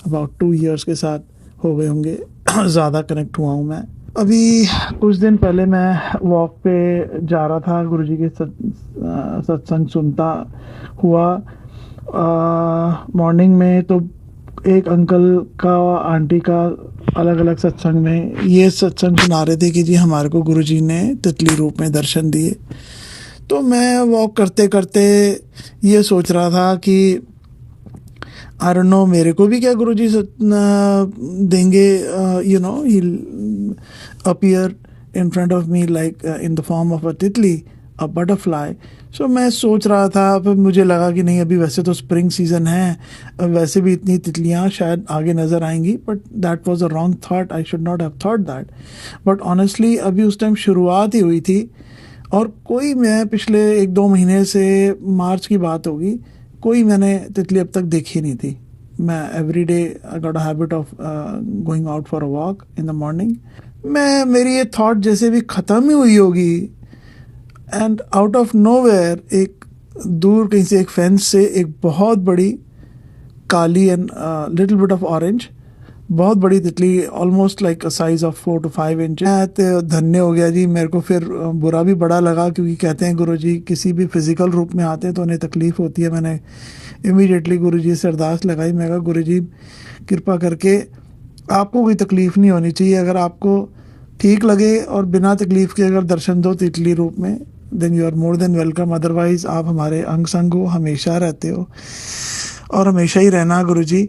अबाउट 2 years के साथ हो गए होंगे। ज़्यादा कनेक्ट हुआ हूँ मैं। अभी कुछ दिन पहले मैं वॉक पे जा रहा था, गुरु जी के सत्संग सुनता हुआ। मॉर्निंग में तो एक अंकल का आंटी का अलग अलग सत्संग में ये सत्संग सुना रहे थे कि जी हमारे को गुरु जी ने तितली रूप में दर्शन दिए। तो मैं वॉक करते करते ये सोच रहा था कि आई डोंट नो, मेरे को भी क्या गुरु जी देंगे, you know, he'll appear in front of me like in the form of a तितली, a butterfly। सो मैं सोच रहा था, फिर मुझे लगा कि नहीं, अभी वैसे तो स्प्रिंग सीजन है, वैसे भी इतनी तितलियाँ शायद आगे नज़र आएंगी, but that was a wrong thought. I should not have thought that. But honestly अभी उस टाइम शुरुआत ही हुई थी, और मैं पिछले 1-2 महीने से, मार्च की बात होगी, कोई मैंने तितली अब तक देखी नहीं थी। मैं every day I got a habit of going out for a walk in the morning. मेरी ये थॉट जैसे भी ख़त्म ही हुई होगी, एंड आउट ऑफ नोवेयर एक दूर कहीं से, एक फेंस से, एक बहुत बड़ी काली and little bit of orange, बहुत बड़ी तितली, almost like a size of 4 to 5 inches। मैं तो धन्य हो गया जी। मेरे को फिर बुरा भी बड़ा लगा, क्योंकि कहते हैं गुरु जी किसी भी फिजिकल रूप में आते हैं तो उन्हें तकलीफ़ होती है। मैंने इमीडिएटली गुरु जी से अरदास लगाई। मैं कहा गुरु जी कृपा करके आपको कोई तकलीफ़ नहीं होनी चाहिए। अगर आपको ठीक लगे और बिना तकलीफ़ के अगर दर्शन दो तितली रूप में, then you are more than welcome. Otherwise आप हमारे अंग संग हो, हमेशा रहते हो और हमेशा ही रहना गुरु जी।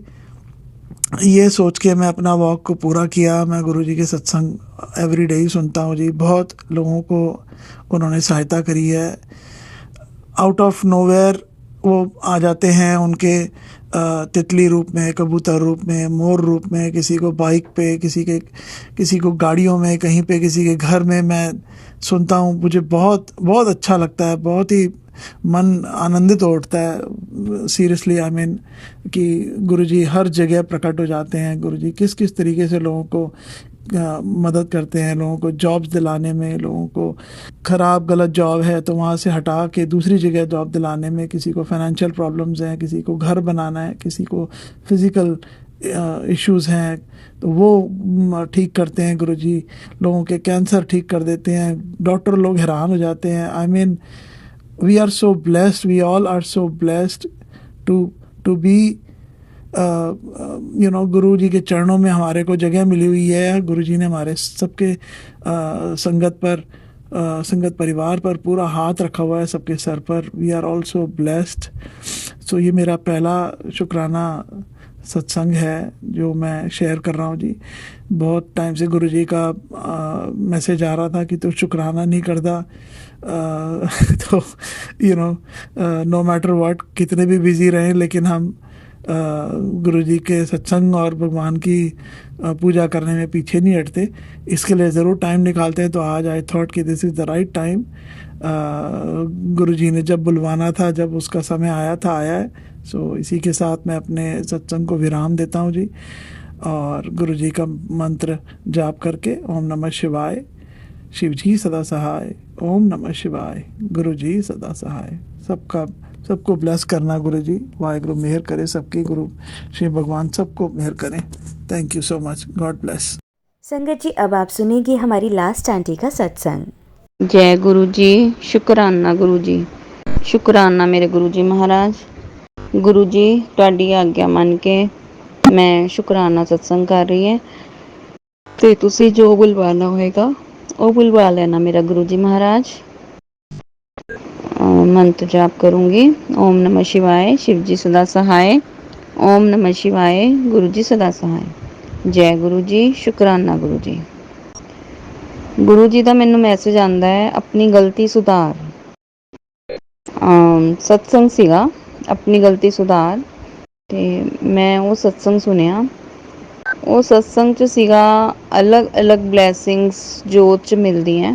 ये सोच के मैं अपना वॉक को पूरा किया। मैं गुरु जी के सत्संग एवरी डे ही सुनता हूँ जी। बहुत लोगों को उन्होंने सहायता करी है। आउट ऑफ नोवेयर वो आ जाते हैं, उनके तितली रूप में, कबूतर रूप में, मोर रूप में, किसी को बाइक पे, किसी को गाड़ियों में, कहीं पे, किसी के घर में मैं सुनता हूँ। मुझे बहुत बहुत अच्छा लगता है, बहुत ही मन आनंदित हो उठता है। सीरियसली आई मीन कि गुरुजी हर जगह प्रकट हो जाते हैं। गुरुजी किस किस तरीके से लोगों को मदद करते हैं, लोगों को जॉब्स दिलाने में, लोगों को ख़राब गलत जॉब है तो वहाँ से हटा के दूसरी जगह जॉब दिलाने में, किसी को फाइनेंशियल प्रॉब्लम्स हैं, किसी को घर बनाना है, किसी को फिज़िकल इश्यूज़ हैं तो वो ठीक करते हैं गुरुजी। लोगों के कैंसर ठीक कर देते हैं। डॉक्टर लोग हैरान हो जाते हैं। I mean we are so blessed, we all are so blessed to be गुरु जी के चरणों में हमारे को जगह मिली हुई है। गुरु जी ने हमारे सबके संगत परिवार पर पूरा हाथ रखा हुआ है, सबके सर पर। We are also blessed. So ये मेरा पहला शुक्राना सत्संग है जो मैं शेयर कर रहा हूँ जी। बहुत टाइम से गुरु जी का मैसेज आ रहा था कि तू शुक्राना नहीं करता। तो नो मैटर व्हाट, कितने भी बिजी रहें, लेकिन हम गुरु जी के सत्संग और भगवान की पूजा करने में पीछे नहीं हटते। इसके लिए ज़रूर टाइम निकालते हैं। तो आज आई थॉट कि this is the right time. गुरु जी ने जब बुलवाना था, जब उसका समय आया था, आया है। सो इसी के साथ मैं अपने सत्संग को विराम देता हूँ जी, और गुरु जी का मंत्र जाप करके ओम नमः शिवाय, शिव जी सदा सहाय, ओम नमः शिवाय, गुरु जी सदा सहाय। सबको ब्लेस करना गुरु जी। वाहिगुरु मेहर करे सबकी, गुरु श्री भगवान सबको मेहर करें। Thank you so much, God bless. संगत जी, अब आप सुनेंगे हमारी लास्ट आंटी का सत्संग। जय गुरु जी, शुकराना गुरु जी, शुकराना मेरे गुरु जी महाराज। गुरु जी ਤੁਹਾਡੀ ਆਗਿਆ ਮੰਨ ਕੇ ਮੈਂ ਸ਼ੁਕਰਾਨਾ ਸਤਸੰਗ ਕਰ ਰਹੀ ਹਾਂ, ਤੇ ਤੁਸੀਂ ਜੋ ਬੁਲਵਾਣਾ ਹੋਏਗਾ ਉਹ ਬੁਲਵਾ ਲੈਣਾ ਮੇਰਾ गुरु जी महाराज। मंत्र जाप करूंगी। ओम नमः शिवाय, शिव जी सदा सहाय, ओम नमः शिवाय, गुरु जी सदा सहाय। जय गुरु जी, शुकराना गुरु जी। गुरु जी ਦਾ ਮੈਨੂੰ ਮੈਸੇਜ ਆਂਦਾ ਹੈ, ਆਪਣੀ ਗਲਤੀ ਸੁਧਾਰ। ਸਤਸੰਗ ਸੀਗਾ ਆਪਣੀ ਗਲਤੀ ਸੁਧਾਰ, ਤੇ ਮੈਂ ਉਹ ਸਤਸੰਗ ਸੁਣਿਆ। ਉਹ ਸਤਸੰਗ 'ਚ ਸੀਗਾ ਅਲੱਗ-ਅਲੱਗ ਬਲੈਸਿੰਗਸ ਜੋਤ 'ਚ ਮਿਲਦੀਆਂ।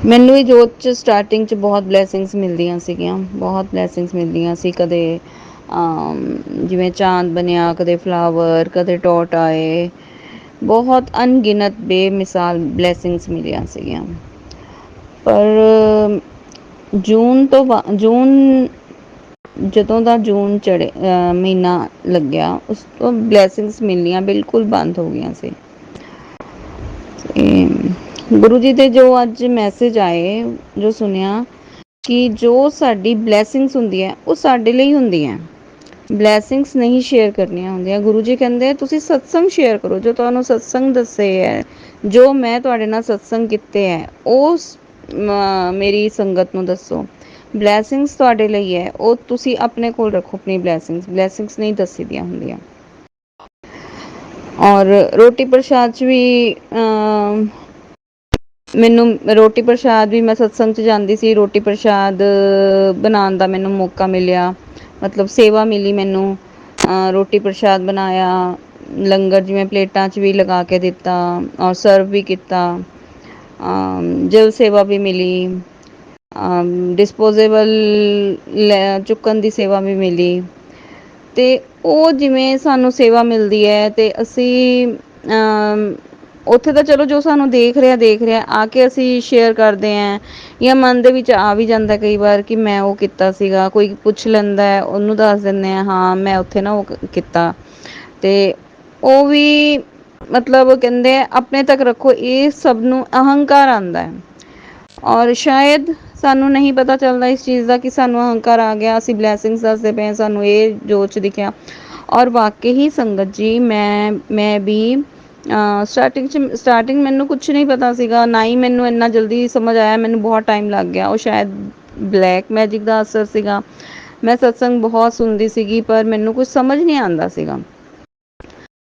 ਮੈਨੂੰ ਇਹ ਜੋਤ 'ਚ ਸਟਾਰਟਿੰਗ 'ਚ ਬਹੁਤ ਬਲੈਸਿੰਗਸ ਮਿਲਦੀਆਂ ਸੀਗੀਆਂ, ਬਹੁਤ ਬਲੈਸਿੰਗਸ ਮਿਲਦੀਆਂ ਸੀ। ਕਦੇ ਜਿਵੇਂ ਚਾਂਦ ਬਣਿਆ, ਕਦੇ ਫਲਾਵਰ, ਕਦੇ ਟੋਟ ਆਏ, ਬਹੁਤ ਅਣਗਿਣਤ ਬੇਮਿਸਾਲ ਬਲੈਸਿੰਗਸ ਮਿਲੀਆਂ ਸੀਗੀਆਂ। ਪਰ ਜੂਨ ਜਦੋਂ ਦਾ ਜੂਨ ਮਹੀਨਾ ਲੱਗਿਆ, ਉਸ ਤੋਂ ਬਲੈਸਿੰਗਸ ਮਿਲਣੀਆਂ ਬਿਲਕੁਲ ਬੰਦ ਹੋ ਗਈਆਂ ਸੀ। ਗੁਰੂ ਜੀ ਦੇ ਜੋ ਅੱਜ ਮੈਸੇਜ ਆਏ, ਜੋ ਸੁਣਿਆ ਕਿ ਜੋ ਸਾਡੀ ਬਲੈਸਿੰਗਸ ਹੁੰਦੀ ਹੈ ਉਹ ਸਾਡੇ ਲਈ ਹੁੰਦੀ ਹੈ, ਬਲੈਸਿੰਗਸ ਨਹੀਂ ਸ਼ੇਅਰ ਕਰਨੀਆਂ ਹੁੰਦੀਆਂ। ਗੁਰੂ ਜੀ ਕਹਿੰਦੇ ਤੁਸੀਂ ਸਤਸੰਗ ਸ਼ੇਅਰ ਕਰੋ, ਜੋ ਤੁਹਾਨੂੰ ਸਤਸੰਗ ਦੱਸੇ ਹੈ, ਜੋ ਮੈਂ ਤੁਹਾਡੇ ਨਾਲ ਸਤਸੰਗ ਕੀਤੇ ਹੈ, ਉਸ ਮੇਰੀ ਸੰਗਤ ਨੂੰ ਦੱਸੋ। ਬਲੈਸਿੰਗਸ ਤੁਹਾਡੇ ਲਈ ਹੈ, ਉਹ ਤੁਸੀਂ ਆਪਣੇ ਕੋਲ ਰੱਖੋ। ਆਪਣੀ ਬਲੈਸਿੰਗਸ ਨਹੀਂ ਦੱਸੀ ਦੀਆਂ ਹੁੰਦੀਆਂ। ਔਰ ਰੋਟੀ ਪ੍ਰਸ਼ਾਦ 'ਚ ਵੀ ਮੈਨੂੰ ਰੋਟੀ ਪ੍ਰਸ਼ਾਦ ਵੀ ਮੈਂ ਸਤਸੰਗ 'ਚ ਜਾਂਦੀ ਸੀ, ਰੋਟੀ ਪ੍ਰਸ਼ਾਦ ਬਣਾਉਣ ਦਾ ਮੈਨੂੰ ਮੌਕਾ ਮਿਲਿਆ, ਮਤਲਬ ਸੇਵਾ ਮਿਲੀ ਮੈਨੂੰ। ਰੋਟੀ ਪ੍ਰਸ਼ਾਦ ਬਣਾਇਆ, ਲੰਗਰ ਜਿਵੇਂ ਪਲੇਟਾਂ 'ਚ ਵੀ ਲਗਾ ਕੇ ਦਿੱਤਾ, ਔਰ ਸਰਵ ਵੀ ਕੀਤਾ। ਜਲ ਸੇਵਾ ਵੀ ਮਿਲੀ, ਡਿਸਪੋਜ਼ੇਬਲ ਚੁੱਕਣ ਦੀ ਸੇਵਾ ਵੀ ਮਿਲੀ। ਅਤੇ ਉਹ ਜਿਵੇਂ ਸਾਨੂੰ ਸੇਵਾ ਮਿਲਦੀ ਹੈ, ਅਤੇ ਅਸੀਂ ਉੱਥੇ ਤਾਂ ਚਲੋ ਜੋ ਸਾਨੂੰ ਦੇਖ ਰਿਹਾ ਆ ਕੇ ਅਸੀਂ ਸ਼ੇਅਰ ਕਰਦੇ ਹਾਂ, ਜਾਂ ਮਨ ਦੇ ਵਿੱਚ ਆ ਵੀ ਜਾਂਦਾ ਕਈ ਵਾਰ ਕਿ ਮੈਂ ਉਹ ਕੀਤਾ ਸੀਗਾ। ਕੋਈ ਪੁੱਛ ਲੈਂਦਾ, ਉਹਨੂੰ ਦੱਸ ਦਿੰਦੇ ਹਾਂ ਮੈਂ ਉੱਥੇ ਨਾ ਉਹ ਕੀਤਾ। ਅਤੇ ਉਹ ਵੀ ਮਤਲਬ ਕਹਿੰਦੇ ਆਪਣੇ ਤੱਕ ਰੱਖੋ, ਇਹ ਸਭ ਨੂੰ ਅਹੰਕਾਰ ਆਉਂਦਾ ਹੈ। ਔਰ ਸ਼ਾਇਦ ਸਾਨੂੰ ਨਹੀਂ ਪਤਾ ਚੱਲਦਾ ਇਸ ਚੀਜ਼ ਦਾ ਕਿ ਸਾਨੂੰ ਅਹੰਕਾਰ ਆ ਗਿਆ। ਅਸੀਂ ਬਲੈਸਿੰਗਸ ਦੱਸਦੇ ਪਏ, ਸਾਨੂੰ ਇਹ ਜੋਤ 'ਚ ਦਿਖਿਆ। ਔਰ ਵਾਕਈ ਹੀ ਸੰਗਤ ਜੀ, ਮੈਂ ਵੀ ਸਟਾਰਟਿੰਗ ਮੈਨੂੰ ਕੁਛ ਨਹੀਂ ਪਤਾ ਸੀਗਾ, ਨਾ ਹੀ ਮੈਨੂੰ ਇੰਨਾ ਜਲਦੀ ਸਮਝ ਆਇਆ। ਮੈਨੂੰ ਬਹੁਤ ਟਾਈਮ ਲੱਗ ਗਿਆ। ਉਹ ਸ਼ਾਇਦ ਬਲੈਕ ਮੈਜਿਕ ਦਾ ਅਸਰ ਸੀਗਾ। ਮੈਂ ਸਤਸੰਗ ਬਹੁਤ ਸੁਣਦੀ ਸੀਗੀ, ਪਰ ਮੈਨੂੰ ਕੁਛ ਸਮਝ ਨਹੀਂ ਆਉਂਦਾ ਸੀਗਾ।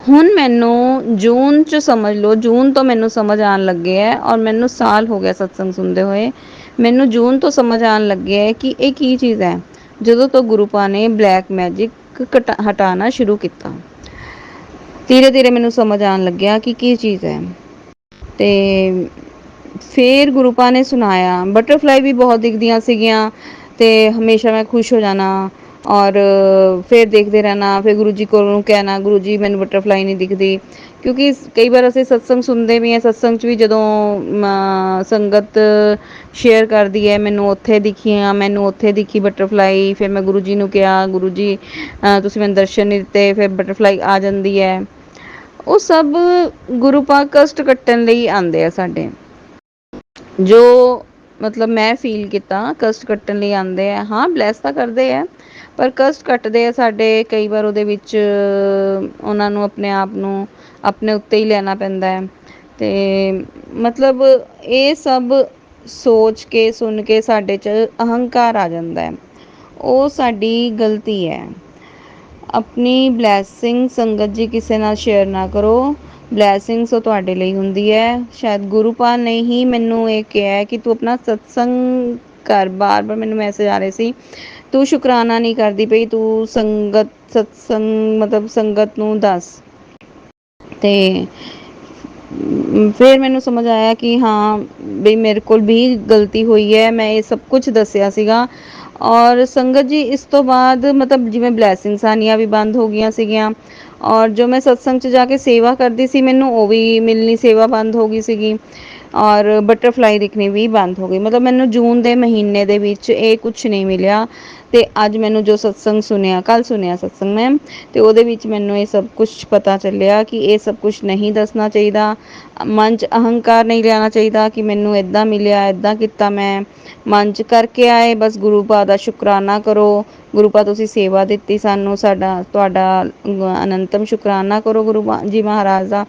ਹੁਣ ਮੈਨੂੰ ਜੂਨ 'ਚ ਸਮਝ ਲਓ, ਜੂਨ ਤੋਂ ਮੈਨੂੰ ਸਮਝ ਆਉਣ ਲੱਗੇ ਹੈ, ਔਰ ਮੈਨੂੰ ਸਾਲ ਹੋ ਗਿਆ ਸਤਸੰਗ ਸੁਣਦੇ ਹੋਏ। ਮੈਨੂੰ ਜੂਨ ਤੋਂ ਸਮਝ ਆਉਣ ਲੱਗੇ ਹੈ ਕਿ ਇਹ ਕੀ ਚੀਜ਼ ਹੈ, ਜਦੋਂ ਤੋਂ ਗੁਰੂ ਪਾ ਨੇ ਬਲੈਕ ਮੈਜਿਕ ਹਟਾਉਣਾ ਸ਼ੁਰੂ ਕੀਤਾ। ਧੀਰੇ ਧੀਰੇ ਮੈਨੂੰ ਸਮਝ ਆਉਣ ਲੱਗਿਆ ਕਿ ਕੀ ਚੀਜ਼ ਹੈ। ਅਤੇ ਫਿਰ ਗੁਰੂ ਪਾ ਨੇ ਸੁਣਾਇਆ। ਬਟਰਫਲਾਈ ਵੀ ਬਹੁਤ ਦਿਖਦੀਆਂ ਸੀਗੀਆਂ, ਅਤੇ ਹਮੇਸ਼ਾ ਮੈਂ ਖੁਸ਼ ਹੋ ਜਾਣਾ, ਔਰ ਫਿਰ ਦੇਖਦੇ ਰਹਿਣਾ। ਫਿਰ ਗੁਰੂ ਜੀ ਕੋਲੋਂ ਕਹਿਣਾ, ਗੁਰੂ ਜੀ ਮੈਨੂੰ ਬਟਰਫਲਾਈ ਨਹੀਂ ਦਿਖਦੀ। ਕਿਉਂਕਿ ਕਈ ਵਾਰ ਅਸੀਂ ਸਤਸੰਗ ਸੁਣਦੇ ਵੀ ਹਾਂ, ਸਤਸੰਗ 'ਚ ਵੀ ਜਦੋਂ ਸੰਗਤ ਸ਼ੇਅਰ ਕਰਦੀ ਹੈ, ਮੈਨੂੰ ਉੱਥੇ ਦਿਖੀ ਬਟਰਫਲਾਈ। ਫਿਰ ਮੈਂ ਗੁਰੂ ਜੀ ਨੂੰ ਕਿਹਾ, ਗੁਰੂ ਜੀ ਤੁਸੀਂ ਮੈਨੂੰ ਦਰਸ਼ਨ ਨਹੀਂ ਦਿੱਤੇ। ਫਿਰ ਬਟਰਫਲਾਈ ਆ ਜਾਂਦੀ ਹੈ। ਉਹ ਸਭ ਗੁਰੂ ਪਾਕ ਕਸ਼ਟ ਕੱਟਣ ਲਈ ਆਉਂਦੇ ਆ ਸਾਡੇ, ਜੋ ਮਤਲਬ ਮੈਂ ਫੀਲ ਕੀਤਾ, ਕਸ਼ਟ ਕੱਟਣ ਲਈ ਆਉਂਦੇ ਆ। ਹਾਂ, ਬਲੈਸ ਤਾਂ ਕਰਦੇ ਆ, ਪਰ ਕਸ਼ਟ ਕੱਟਦੇ ਆ ਸਾਡੇ। ਕਈ ਵਾਰ ਉਹਦੇ ਵਿੱਚ ਉਹਨਾਂ ਨੂੰ ਆਪਣੇ ਆਪ ਨੂੰ ਆਪਣੇ ਉੱਤੇ ਹੀ ਲੈਣਾ ਪੈਂਦਾ ਹੈ। ਅਤੇ ਮਤਲਬ ਇਹ ਸਭ ਸੋਚ ਕੇ ਸੁਣ ਕੇ ਸਾਡੇ 'ਚ ਅਹੰਕਾਰ ਆ ਜਾਂਦਾ ਹੈ। ਉਹ ਸਾਡੀ ਗਲਤੀ ਹੈ। ਆਪਣੀ ਬਲੈਸਿੰਗ ਸੰਗਤ ਜੀ ਕਿਸੇ ਨਾਲ ਸ਼ੇਅਰ ਨਾ ਕਰੋ। ਬਲੈਸਿੰਗਸ ਉਹ ਤੁਹਾਡੇ ਲਈ ਹੁੰਦੀ ਹੈ। ਸ਼ਾਇਦ ਗੁਰੂਪਾਲ ਨੇ ਹੀ ਮੈਨੂੰ ਇਹ ਕਿਹਾ ਹੈ ਕਿ ਤੂੰ ਆਪਣਾ ਸਤਸੰਗ ਕਰ। ਬਾਰ-ਬਾਰ ਮੈਨੂੰ ਮੈਸੇਜ ਆ ਰਹੇ ਸੀ, ਤੂੰ ਸ਼ੁਕਰਾਨਾ ਨਹੀਂ ਕਰਦੀ ਪਈ, ਤੂੰ ਸਤਸੰਗ ਮਤਲਬ ਸੰਗਤ ਨੂੰ ਦੱਸ। ਤੇ ਫਿਰ ਮੈਨੂੰ ਸਮਝ ਆਇਆ ਕਿ ਹਾਂ ਬਈ ਮੇਰੇ ਕੋਲ ਵੀ ਗਲਤੀ ਹੋਈ ਹੈ, ਮੈਂ ਇਹ ਸਭ ਕੁਝ ਦੱਸਿਆ ਸੀਗਾ। ਔਰ ਸੰਗਤ ਜੀ ਇਸ ਤੋਂ ਬਾਅਦ ਮਤਲਬ ਜਿਵੇਂ ਬਲੈਸਿੰਗਸ ਆਉਣੀਆਂ ਵੀ ਬੰਦ ਹੋ ਗਈਆਂ ਸੀਗੀਆਂ, ਔਰ ਜੋ ਮੈਂ ਸਤਸੰਗ 'ਚ ਜਾ ਕੇ ਸੇਵਾ ਕਰਦੀ ਸੀ ਮੈਨੂੰ ਉਹ ਵੀ ਮਿਲਣੀ, ਸੇਵਾ ਬੰਦ ਹੋ ਗਈ ਸੀਗੀ। ਔਰ ਬਟਰਫਲਾਈ ਦਿਖਣੀ ਵੀ ਬੰਦ ਹੋ ਗਈ। ਮਤਲਬ ਮੈਨੂੰ ਜੂਨ ਦੇ ਮਹੀਨੇ ਦੇ ਵਿੱਚ ਇਹ ਕੁਛ ਨਹੀਂ ਮਿਲਿਆ। ਤੇ ਅੱਜ ਮੈਨੂੰ ਜੋ ਸਤਸੰਗ ਸੁਣਿਆ, ਕੱਲ ਸੁਣਿਆ ਸਤਸੰਗ ਮੈਂ, ਤੇ ਉਹਦੇ ਵਿੱਚ ਮੈਨੂੰ ਇਹ ਸਭ ਕੁਝ ਪਤਾ ਚੱਲਿਆ ਕਿ ਇਹ ਸਭ ਕੁਝ ਨਹੀਂ ਦੱਸਣਾ ਚਾਹੀਦਾ। ਮਨ 'ਚ ਅਹੰਕਾਰ ਨਹੀਂ ਲਿਆਉਣਾ ਚਾਹੀਦਾ ਕਿ ਮੈਨੂੰ ਇੱਦਾਂ ਮਿਲਿਆ, ਇੱਦਾਂ ਕੀਤਾ ਮੈਂ। ਮਨ 'ਚ ਕਰਕੇ ਆਏ ਬਸ ਗੁਰੂ ਪਾ ਦਾ ਸ਼ੁਕਰਾਨਾ ਕਰੋ। ਗੁਰੂ ਪਾ ਤੁਸੀਂ ਸੇਵਾ ਦਿੱਤੀ ਸਾਨੂੰ, ਤੁਹਾਡਾ ਅਨੰਤਮ ਸ਼ੁਕਰਾਨਾ ਕਰੋ ਗੁਰੂ ਜੀ ਮਹਾਰਾਜ ਦਾ।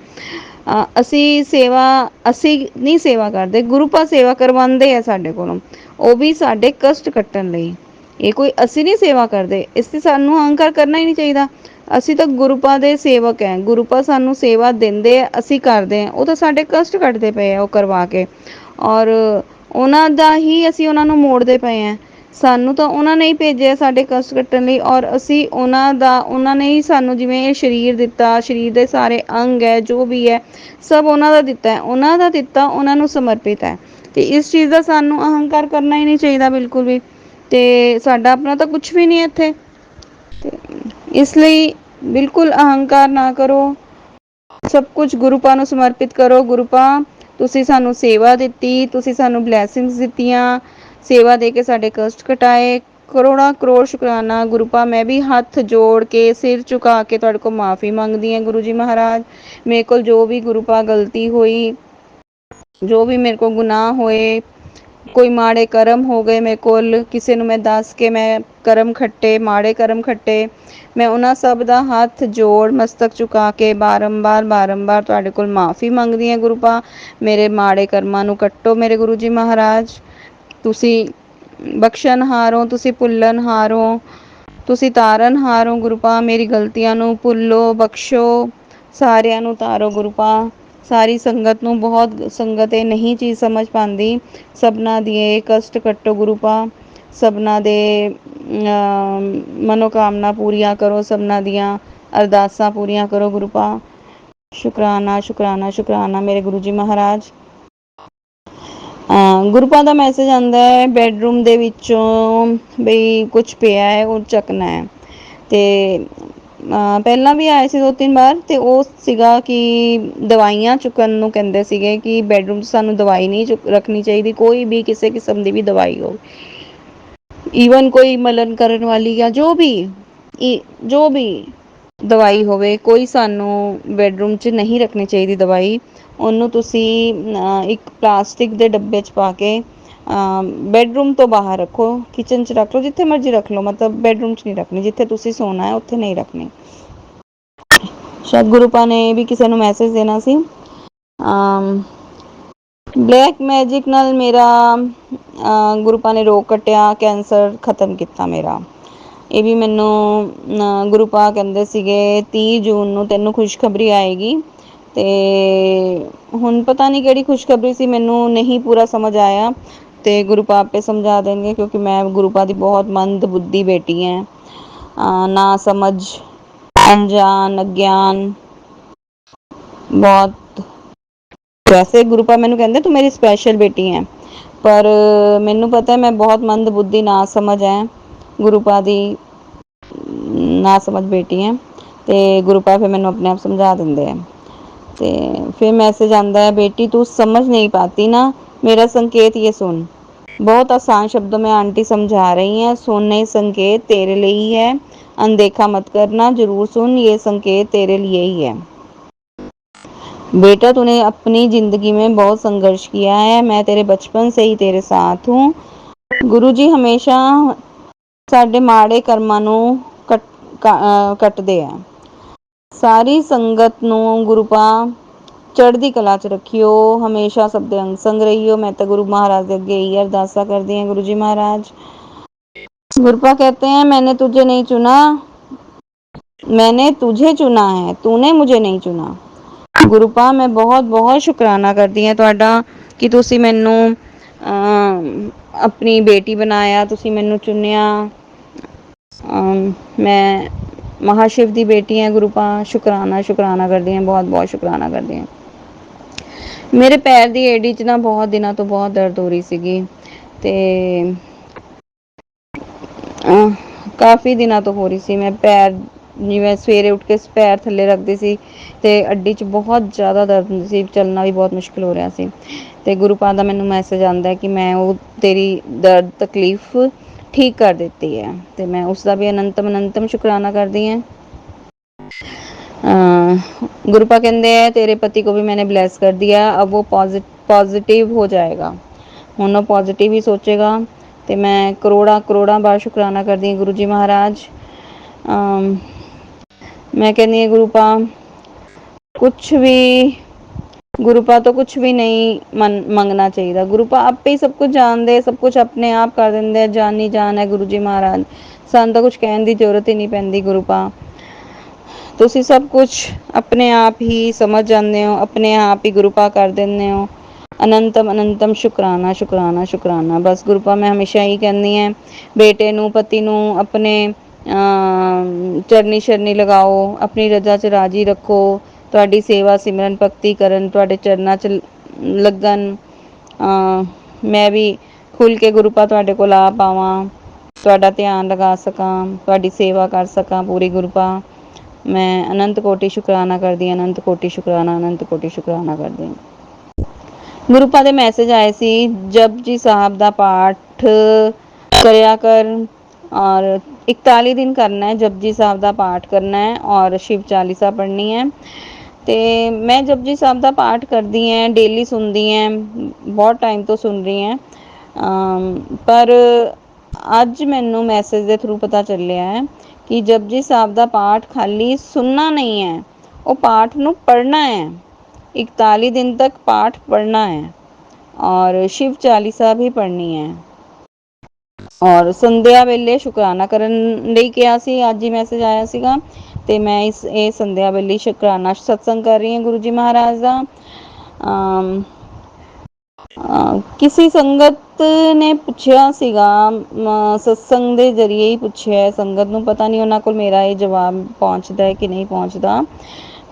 ਅਸੀਂ ਨਹੀਂ ਸੇਵਾ ਕਰਦੇ, ਗੁਰੂ ਪਾ ਸੇਵਾ ਕਰਵਾਉਂਦੇ ਆ ਸਾਡੇ ਕੋਲੋਂ, ਉਹ ਵੀ ਸਾਡੇ ਕਸ਼ਟ ਕੱਟਣ ਲਈ। ਇਹ ਕੋਈ ਅਸੀਂ ਨਹੀਂ ਸੇਵਾ ਕਰਦੇ, ਇਸ ਤੇ ਸਾਨੂੰ ਅਹੰਕਾਰ ਕਰਨਾ ਹੀ ਨਹੀਂ ਚਾਹੀਦਾ। ਅਸੀਂ ਤਾਂ ਗੁਰੂ ਪਾ ਦੇ ਸੇਵਕ ਹੈ, ਗੁਰੂ ਪਾ ਸਾਨੂੰ ਸੇਵਾ ਦਿੰਦੇ ਆ, ਅਸੀਂ ਕਰਦੇ ਹਾਂ, ਉਹ ਤਾਂ ਸਾਡੇ ਕਸ਼ਟ ਕੱਟਦੇ ਪਏ ਆ ਉਹ ਕਰਵਾ ਕੇ। ਔਰ ਉਹਨਾਂ ਦਾ ਹੀ ਅਸੀਂ ਉਹਨਾਂ ਨੂੰ ਮੋੜਦੇ ਪਏ ਹਾਂ। ਸਾਨੂੰ ਤਾਂ ਉਹਨਾਂ ਨੇ ਹੀ ਭੇਜਿਆ ਸਾਡੇ ਕਸ਼ਟ ਕੱਟਣ ਲਈ, ਔਰ ਅਸੀਂ ਉਹਨਾਂ ਨੇ ਹੀ ਸਾਨੂੰ ਜਿਵੇਂ ਇਹ ਸਰੀਰ ਦਿੱਤਾ, ਸਰੀਰ ਦੇ ਸਾਰੇ ਅੰਗ ਹੈ ਜੋ ਵੀ ਹੈ ਸਭ ਉਹਨਾਂ ਦਾ ਦਿੱਤਾ ਹੈ, ਉਹਨਾਂ ਦਾ ਦਿੱਤਾ ਉਹਨਾਂ ਨੂੰ ਸਮਰਪਿਤ ਹੈ। ਤੇ ਇਸ ਚੀਜ਼ ਦਾ ਸਾਨੂੰ ਅਹੰਕਾਰ ਕਰਨਾ ਹੀ ਨਹੀਂ ਚਾਹੀਦਾ ਬਿਲਕੁਲ ਵੀ। ਤੇ ਸਾਡਾ ਆਪਣਾ ਤਾਂ ਕੁਛ ਵੀ ਨਹੀਂ ਇੱਥੇ, ਤੇ ਇਸ ਲਈ ਬਿਲਕੁਲ ਅਹੰਕਾਰ ਨਾ ਕਰੋ। ਸਭ ਕੁਝ ਗੁਰੂ ਪਾ ਨੂੰ ਸਮਰਪਿਤ ਕਰੋ। ਗੁਰੂ ਪਾ ਤੁਸੀਂ ਸਾਨੂੰ ਸੇਵਾ ਦਿੱਤੀ, ਤੁਸੀਂ ਸਾਨੂੰ ਬਲੈਸਿੰਗਸ ਦਿੱਤੀਆਂ, ਸੇਵਾ ਦੇ ਕੇ ਸਾਡੇ ਕਸ਼ਟ ਘਟਾਏ, ਕਰੋੜਾਂ ਕਰੋੜ ਸ਼ੁਕਰਾਨਾ ਗੁਰੂ ਪਾ। ਮੈਂ ਵੀ ਹੱਥ ਜੋੜ ਕੇ ਸਿਰ ਝੁਕਾ ਕੇ ਤੁਹਾਡੇ ਕੋਲ ਮਾਫੀ ਮੰਗਦੀ ਹਾਂ ਗੁਰੂ ਜੀ ਮਹਾਰਾਜ। ਮੇਰੇ ਕੋਲ ਜੋ ਵੀ ਗੁਰੂ ਪਾ ਗਲਤੀ ਹੋਈ, ਜੋ ਵੀ ਮੇਰੇ ਕੋਲ ਗੁਨਾਹ ਹੋਏ, ਕੋਈ ਮਾੜੇ ਕਰਮ ਹੋ ਗਏ ਮੇਰੇ ਕੋਲ, ਕਿਸੇ ਨੂੰ ਮੈਂ ਦੱਸ ਕੇ ਮੈਂ ਕਰਮ ਖੱਟੇ, ਮਾੜੇ ਕਰਮ ਖੱਟੇ, ਮੈਂ ਉਹਨਾਂ ਸਭ ਦਾ ਹੱਥ ਜੋੜ ਮਸਤਕ ਝੁਕਾ ਕੇ ਬਾਰੰਬਾਰ ਤੁਹਾਡੇ ਕੋਲ ਮਾਫੀ ਮੰਗਦੀ ਹਾਂ ਗੁਰੂ ਪਾ। ਮੇਰੇ ਮਾੜੇ ਕਰਮਾਂ ਨੂੰ ਕੱਟੋ ਮੇਰੇ ਗੁਰੂ ਜੀ ਮਹਾਰਾਜ। ਤੁਸੀਂ ਬਖਸ਼ਣਹਾਰ ਹੋ, ਤੁਸੀਂ ਭੁੱਲਣਹਾਰ ਹੋ, ਤੁਸੀਂ ਤਾਰਨਹਾਰ ਹੋ ਗੁਰੂ ਪਾ। ਮੇਰੀ ਗਲਤੀਆਂ ਨੂੰ ਭੁੱਲੋ, ਬਖਸ਼ੋ, ਸਾਰਿਆਂ ਨੂੰ ਤਾਰੋ ਗੁਰੂ ਪਾ। ਸਾਰੀ ਸੰਗਤ ਨੂੰ, ਬਹੁਤ ਸੰਗਤ ਇਹ ਨਹੀਂ ਚੀਜ਼ ਸਮਝ ਪਾਉਂਦੀ, ਸਭਨਾਂ ਦੀ ਇਹ ਕਸ਼ਟ ਕੱਟੋ ਗੁਰੂ ਪਾ। ਸਭਨਾਂ ਦੇ ਮਨੋਕਾਮਨਾ ਪੂਰੀਆਂ ਕਰੋ, ਸਭਨਾਂ ਦੀਆਂ ਅਰਦਾਸਾਂ ਪੂਰੀਆਂ ਕਰੋ ਗੁਰੂ ਪਾ। ਸ਼ੁਕਰਾਨਾ ਸ਼ੁਕਰਾਨਾ ਸ਼ੁਕਰਾਨਾ ਮੇਰੇ ਗੁਰੂ ਜੀ ਮਹਾਰਾਜ। ਗੁਰੂ ਪਾ ਦਾ ਮੈਸੇਜ ਆਉਂਦਾ ਹੈ ਬੈਡਰੂਮ ਦੇ ਵਿੱਚੋਂ ਬਈ ਕੁਛ ਪਿਆ ਹੈ ਉਹ ਚੱਕਣਾ ਹੈ। ਤੇ ਪਹਿਲਾਂ ਵੀ ਆਏ ਸੀ 2-3 ਵਾਰ, ਤੇ ਉਹ ਸੀਗਾ ਕਿ ਦਵਾਈਆਂ ਚੁੱਕਣ ਨੂੰ ਕਹਿੰਦੇ ਸੀਗੇ ਕਿ ਬੈਡਰੂਮ 'ਚ ਸਾਨੂੰ ਦਵਾਈ ਨਹੀਂ ਰੱਖਣੀ ਚਾਹੀਦੀ, ਕੋਈ ਵੀ ਕਿਸੇ ਕਿਸਮ ਦੀ ਵੀ ਦਵਾਈ ਹੋ, ਈਵਨ ਕੋਈ ਮਲਣ ਕਰਨ ਵਾਲੀ ਜਾਂ ਜੋ ਵੀ ਦਵਾਈ ਹੋਵੇ, ਕੋਈ ਸਾਨੂੰ ਬੈਡਰੂਮ 'ਚ ਨਹੀਂ ਰੱਖਣੀ ਚਾਹੀਦੀ ਦਵਾਈ। ਉਹਨੂੰ ਤੁਸੀਂ ਇੱਕ ਪਲਾਸਟਿਕ ਦੇ ਡੱਬੇ 'ਚ ਪਾ ਕੇ ਬੈਡਰੂਮ ਤੋਂ ਬਾਹਰ ਰੱਖੋ, ਕਿਚਨ 'ਚ ਰੱਖ ਲਓ, ਜਿੱਥੇ ਮਰਜ਼ੀ ਰੱਖ ਲਓ, ਮਤਲਬ ਬੈਡਰੂਮ 'ਚ ਨਹੀਂ ਰੱਖਣੀ, ਜਿੱਥੇ ਤੁਸੀਂ ਸੋਣਾ ਹੈ ਉੱਥੇ ਨਹੀਂ ਰੱਖਣੀ। ਸ਼ਾਇਦ ਗੁਰੂ ਪਾ ਨੇ ਵੀ ਕਿਸੇ ਨੂੰ ਮੈਸੇਜ ਦੇਣਾ ਸੀ। ਬਲੈਕ ਮੈਜਿਕ ਨਾਲ ਮੇਰਾ ਗੁਰੂ ਪਾ ਨੇ ਰੋਗ ਕੱਟਿਆ, ਕੈਂਸਰ ਖਤਮ ਕੀਤਾ ਮੇਰਾ। ਇਹ ਵੀ ਮੈਨੂੰ ਗੁਰੂ ਪਾ ਕਹਿੰਦੇ ਸੀਗੇ 30 ਜੂਨ ਨੂੰ ਤੈਨੂੰ ਖੁਸ਼ਖਬਰੀ ਆਏਗੀ। ਤੇ ਹੁਣ ਪਤਾ ਨਹੀਂ ਕਿਹੜੀ ਖੁਸ਼ਖਬਰੀ ਸੀ, ਮੈਨੂੰ ਨਹੀਂ ਪੂਰਾ ਸਮਝ ਆਇਆ, ਤੇ ਗੁਰੂ ਪਾ ਆਪੇ ਸਮਝਾ ਦੇਣਗੇ, ਕਿਉਂਕਿ ਮੈਂ ਗੁਰੂ ਪਾ ਦੀ ਬਹੁਤ ਮੰਦ ਬੁੱਧੀ ਬੇਟੀ ਹੈ, ਨਾ ਸਮਝ, ਅਣਜਾਣ, ਅਗਿਆਨ ਬਹੁਤ। ਵੈਸੇ ਗੁਰੂ ਪਾ ਮੈਨੂੰ ਕਹਿੰਦੇ ਤੂੰ ਮੇਰੀ ਸਪੈਸ਼ਲ ਬੇਟੀ ਹੈ, ਪਰ ਮੈਨੂੰ ਪਤਾ ਮੈਂ ਬਹੁਤ ਮੰਦ ਬੁੱਧੀ ਨਾ ਸਮਝ ਹੈ, ਗੁਰੂ ਪਾ ਦੀ ਨਾ ਸਮਝ ਬੇਟੀ ਹੈ। ਤੇ ਗੁਰੂ ਪਾ ਫਿਰ ਮੈਨੂੰ ਆਪਣੇ ਆਪ ਸਮਝਾ ਦਿੰਦੇ ਆ। ਤੇ फिर मैसेज आता है बेटी तू समझ नहीं पाती ना, मेरा संकेत ये सुन। बहुत आसान शब्दों में आंटी समझा रही हैं, सुन नहीं संकेत तेरे लिए ही है, अनदेखा मत करना, जरूर सुन, ये संकेत तेरे लिए ही है। बेटा तूने अपनी जिंदगी में बहुत संघर्ष किया है, मैं तेरे बचपन से ही तेरे साथ हूँ। गुरु जी हमेशा साडे माड़े कर्मां नूं ਕੱਟਦੇ ਆ। ਸਾਰੀ ਸੰਗਤ ਨੂੰ ਗੁਰੂ ਪਾ ਚੜ੍ਹਦੀ ਕਲਾ 'ਚ ਰੱਖਿਓ, ਹਮੇਸ਼ਾ ਸਭ ਦੇ ਅੰਗ ਸੰਗ ਰਹੀਓ। मैं तो गुरु महाराज के अगे यही अरदासा करती हैं, गुरु जी महाराज। गुरु पा कहते हैं मैंने तुझे नहीं चुना, मैंने तुझे चुना है, तूने मुझे नहीं चुना। ਗੁਰੂ ਪਾ ਮੈਂ ਬਹੁਤ ਬਹੁਤ ਸ਼ੁਕਰਾਨਾ ਕਰਦੀ ਹਾਂ ਤੁਹਾਡਾ ਕਿ ਤੁਸੀਂ ਮੈਨੂੰ ਆਪਣੀ ਬੇਟੀ ਬਣਾਇਆ, ਤੁਸੀਂ ਮੈਨੂੰ ਚੁਣਿਆ। ਮੈਂ ਮਹਾਸ਼ਿਵ ਦੀ ਬੇਟੀ ਹਾਂ ਗੁਰੂ ਪਾ। ਸ਼ੁਕਰਾਨਾ ਕਰਦੀ ਹਾਂ, ਬਹੁਤ ਬਹੁਤ ਸ਼ੁਕਰਾਨਾ ਕਰਦੀ ਹਾਂ। ਮੇਰੇ ਪੈਰ ਦੀ ਏੜੀ 'ਚ ਨਾ ਬਹੁਤ ਦਿਨਾਂ ਤੋਂ ਬਹੁਤ ਦਰਦ ਹੋ ਰਹੀ ਸੀਗੀ ਅਤੇ ਕਾਫੀ ਦਿਨਾਂ ਤੋਂ ਹੋ ਰਹੀ ਸੀ। ਮੈਂ ਪੈਰ ਜਿਵੇਂ ਸਵੇਰੇ ਉੱਠ ਕੇ ਪੈਰ ਥੱਲੇ ਰੱਖਦੀ ਸੀ ਅਤੇ ਅੱਡੀ 'ਚ ਬਹੁਤ ਜ਼ਿਆਦਾ ਦਰਦ ਹੁੰਦੀ ਸੀ, ਚੱਲਣਾ ਵੀ ਬਹੁਤ ਮੁਸ਼ਕਿਲ ਹੋ ਰਿਹਾ ਸੀ। ਅਤੇ ਗੁਰੂ ਪਾ ਦਾ ਮੈਨੂੰ ਮੈਸੇਜ ਆਉਂਦਾ ਕਿ ਮੈਂ ਉਹ ਤੇਰੀ ਦਰਦ ਤਕਲੀਫ ਠੀਕ ਕਰ ਦਿੱਤੀ ਹੈ ਅਤੇ ਮੈਂ ਉਸ ਦਾ ਵੀ ਅਨੰਤਮ ਸ਼ੁਕਰਾਨਾ ਕਰਦੀ ਹਾਂ। गुरु पा कहते हैं तेरे पति को भी मैंने ब्लेस कर दिया, अब वो पॉजिटिव हो जाएगा, ਹੁਣ ਉਹ ਪੋਜ਼ਿਟਿਵ ਹੀ ਸੋਚੇਗਾ। ਅਤੇ ਮੈਂ ਕਰੋੜਾਂ ਬਾਰ ਸ਼ੁਕਰਾਨਾ ਕਰਦੀ ਹਾਂ ਗੁਰੂ ਜੀ ਮਹਾਰਾਜ। ਮੈਂ ਕਹਿੰਦੀ ਹਾਂ ਗੁਰੂ ਪਾ ਕੁਛ ਵੀ, ਗੁਰੂ ਪਾ ਤੋਂ ਕੁਛ ਵੀ ਨਹੀਂ ਮੰਗਣਾ ਚਾਹੀਦਾ। ਗੁਰੂ ਪਾ ਆਪੇ ਹੀ ਸਭ ਕੁਝ ਜਾਣਦੇ, ਸਭ ਕੁਝ ਆਪਣੇ ਆਪ ਕਰ ਦਿੰਦੇ। ਜਾਨੀ ਜਾਨ ਹੈ ਗੁਰੂ ਜੀ ਮਹਾਰਾਜ, ਸਾਨੂੰ ਤਾਂ ਕੁਛ ਕਹਿਣ ਦੀ ਜ਼ਰੂਰਤ ਹੀ ਨਹੀਂ ਪੈਂਦੀ। ਗੁਰੂ ਪਾ ਤੁਸੀਂ ਸਭ ਕੁਛ ਆਪਣੇ ਆਪ ਹੀ ਸਮਝ ਜਾਂਦੇ ਹੋ, ਆਪਣੇ ਆਪ ਹੀ ਗੁਰੂ ਪਾ ਕਰ ਦਿੰਦੇ ਹੋ। ਅਨੰਤਮ ਸ਼ੁਕਰਾਨਾ। ਬਸ ਗੁਰੂ ਪਾ ਮੈਂ ਹਮੇਸ਼ਾ ਇਹੀ ਕਹਿੰਦੀ ਹਾਂ, ਬੇਟੇ ਨੂੰ ਪਤੀ ਨੂੰ ਆਪਣੇ ਚਰਨੀ ਸ਼ਰਨੀ ਲਗਾਓ, ਆਪਣੀ ਰਜ਼ਾ 'ਚ ਰਾਜੀ ਰੱਖੋ। ਤੁਹਾਡੀ ਸੇਵਾ ਸਿਮਰਨ ਭਗਤੀ ਕਰਨ, ਤੁਹਾਡੇ ਚਰਨਾਂ 'ਚ ਲੱਗਣ। ਮੈਂ ਵੀ ਖੁੱਲ੍ਹ ਕੇ ਗੁਰੂ ਪਾ ਤੁਹਾਡੇ ਕੋਲ ਆ ਪਾਵਾਂ, ਤੁਹਾਡਾ ਧਿਆਨ ਲਗਾ ਸਕਾਂ, ਤੁਹਾਡੀ ਸੇਵਾ ਕਰ ਸਕਾਂ ਪੂਰੀ। ਗੁਰੂ ਪਾ ਮੈਂ ਅਨੰਤ ਕੋਟि ਸ਼ੁਕਰਾਨਾ ਕਰਦੀ ਹਾਂ, ਅਨੰਤ ਕੋਟि ਸ਼ੁਕਰਾਨਾ ਕਰਦੀ ਹਾਂ। ਗੁਰੂ ਪਾ ਦੇ ਮੈਸੇਜ ਆਏ ਸੀ, ਜਪਜੀ ਸਾਹਿਬ ਦਾ ਪਾਠ ਕਰਿਆ ਕਰ ਔਰ 41 ਦਿਨ ਕਰਨਾ ਹੈ। ਜਪਜੀ ਸਾਹਿਬ ਦਾ ਪਾਠ ਕਰਨਾ ਹੈ ਔਰ ਸ਼ਿਵ ਚਾਲੀਸਾ ਪੜ੍ਹਨੀ ਹੈ। ਅਤੇ ਮੈਂ ਜਪਜੀ ਸਾਹਿਬ ਦਾ ਪਾਠ ਕਰਦੀ ਹਾਂ, ਡੇਲੀ ਸੁਣਦੀ ਹਾਂ, ਬਹੁਤ ਟਾਈਮ ਤੋਂ ਸੁਣ ਰਹੀ ਹਾਂ। ਪਰ ਅੱਜ ਮੈਨੂੰ ਮੈਸੇਜ ਦੇ ਥਰੂ ਪਤਾ ਚੱਲਿਆ ਹੈ ਕਿ ਜਪਜੀ ਸਾਹਿਬ ਦਾ ਪਾਠ ਖਾਲੀ ਸੁਣਨਾ ਨਹੀਂ ਹੈ, ਉਹ ਪਾਠ ਨੂੰ ਪੜ੍ਹਨਾ ਹੈ। 41 ਦਿਨ ਤੱਕ ਪਾਠ ਪੜ੍ਹਨਾ ਹੈ ਔਰ ਸ਼ਿਵ ਚਾਲੀਸਾ ਵੀ ਪੜ੍ਹਨੀ ਹੈ ਔਰ ਸੰਧਿਆ ਵੇਲੇ ਸ਼ੁਕਰਾਨਾ ਕਰਨ ਲਈ ਕਿਹਾ ਸੀ। ਅੱਜ ਹੀ ਮੈਸੇਜ ਆਇਆ ਸੀਗਾ ਅਤੇ ਮੈਂ ਇਹ ਸੰਧਿਆ ਵੇਲੇ ਸ਼ੁਕਰਾਨਾ ਸਤਸੰਗ ਕਰ ਰਹੀ ਹਾਂ ਗੁਰੂ ਜੀ ਮਹਾਰਾਜ ਦਾ। ਕਿਸੇ ਸੰਗਤ ਨੇ ਪੁੱਛਿਆ ਸੀਗਾ, ਸਤਸੰਗ ਦੇ ਜ਼ਰੀਏ ਹੀ ਪੁੱਛਿਆ, ਸੰਗਤ ਨੂੰ ਪਤਾ ਨਹੀਂ ਉਹਨਾਂ ਕੋਲ ਮੇਰਾ ਇਹ ਜਵਾਬ ਪਹੁੰਚਦਾ ਕਿ ਨਹੀਂ ਪਹੁੰਚਦਾ,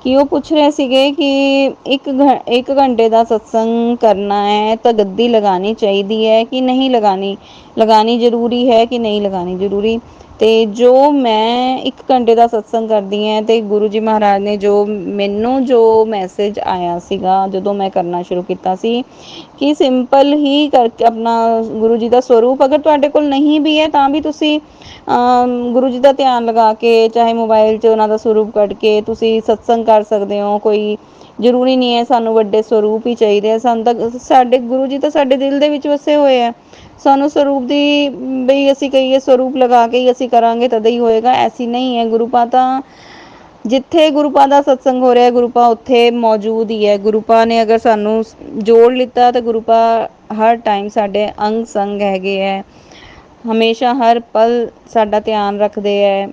ਕਿ ਉਹ ਪੁੱਛ ਰਹੇ ਸੀਗੇ ਕਿ ਇੱਕ ਘੰਟੇ ਦਾ ਸਤਸੰਗ ਕਰਨਾ ਹੈ ਤਾਂ ਗੱਦੀ ਲਗਾਉਣੀ ਚਾਹੀਦੀ ਹੈ ਕਿ ਨਹੀਂ ਲਗਾਉਣੀ ਜ਼ਰੂਰੀ ਹੈ ਕਿ ਨਹੀਂ ਲਗਾਉਣੀ ਜ਼ਰੂਰੀ। ਅਤੇ ਜੋ ਮੈਂ 1 ਘੰਟੇ ਦਾ ਸਤਸੰਗ ਕਰਦੀ ਹਾਂ ਅਤੇ ਗੁਰੂ ਜੀ ਮਹਾਰਾਜ ਨੇ ਮੈਨੂੰ ਜੋ ਮੈਸੇਜ ਆਇਆ ਸੀਗਾ ਜਦੋਂ ਮੈਂ ਕਰਨਾ ਸ਼ੁਰੂ ਕੀਤਾ ਸੀ ਕਿ ਸਿੰਪਲ ਹੀ ਕਰਕੇ ਆਪਣਾ ਗੁਰੂ ਜੀ ਦਾ ਸਰੂਪ ਅਗਰ ਤੁਹਾਡੇ ਕੋਲ ਨਹੀਂ ਵੀ ਹੈ ਤਾਂ ਵੀ ਤੁਸੀਂ ਗੁਰੂ ਜੀ ਦਾ ਧਿਆਨ ਲਗਾ ਕੇ, ਚਾਹੇ ਮੋਬਾਈਲ 'ਚ ਉਹਨਾਂ ਦਾ ਸਰੂਪ ਕੱਢ ਕੇ ਤੁਸੀਂ ਸਤਸੰਗ ਕਰ ਸਕਦੇ ਹੋ। ਕੋਈ ਜ਼ਰੂਰੀ ਨਹੀਂ ਹੈ ਸਾਨੂੰ ਵੱਡੇ ਸਰੂਪ ਹੀ ਚਾਹੀਦੇ ਆ। ਸਾਨੂੰ ਤਾਂ ਸਾਡੇ ਗੁਰੂ ਜੀ ਤਾਂ ਸਾਡੇ ਦਿਲ ਦੇ ਵਿੱਚ ਵਸੇ ਹੋਏ ਆ। ਸਾਨੂੰ ਸਰੂਪ ਦੀ ਬਈ ਅਸੀਂ ਕਹੀਏ ਸਰੂਪ ਲਗਾ ਕੇ ਹੀ ਅਸੀਂ ਕਰਾਂਗੇ ਤਦ ਹੀ ਹੋਏਗਾ, ਐਸੀ ਨਹੀਂ ਹੈ। ਗੁਰੂ ਪਾ ਤਾਂ ਜਿੱਥੇ ਗੁਰੂ ਪਾ ਦਾ ਸਤਸੰਗ ਹੋ ਰਿਹਾ, ਗੁਰੂ ਪਾ ਉੱਥੇ ਮੌਜੂਦ ਹੀ ਹੈ। ਗੁਰੂ ਪਾ ਨੇ ਅਗਰ ਸਾਨੂੰ ਜੋੜ ਲਿੱਤਾ ਤਾਂ ਗੁਰੂ ਪਾ ਹਰ ਟਾਈਮ ਸਾਡੇ ਅੰਗ ਸੰਗ ਹੈਗੇ ਹੈ, ਹਮੇਸ਼ਾ ਹਰ ਪਲ ਸਾਡਾ ਧਿਆਨ ਰੱਖਦੇ ਹੈ।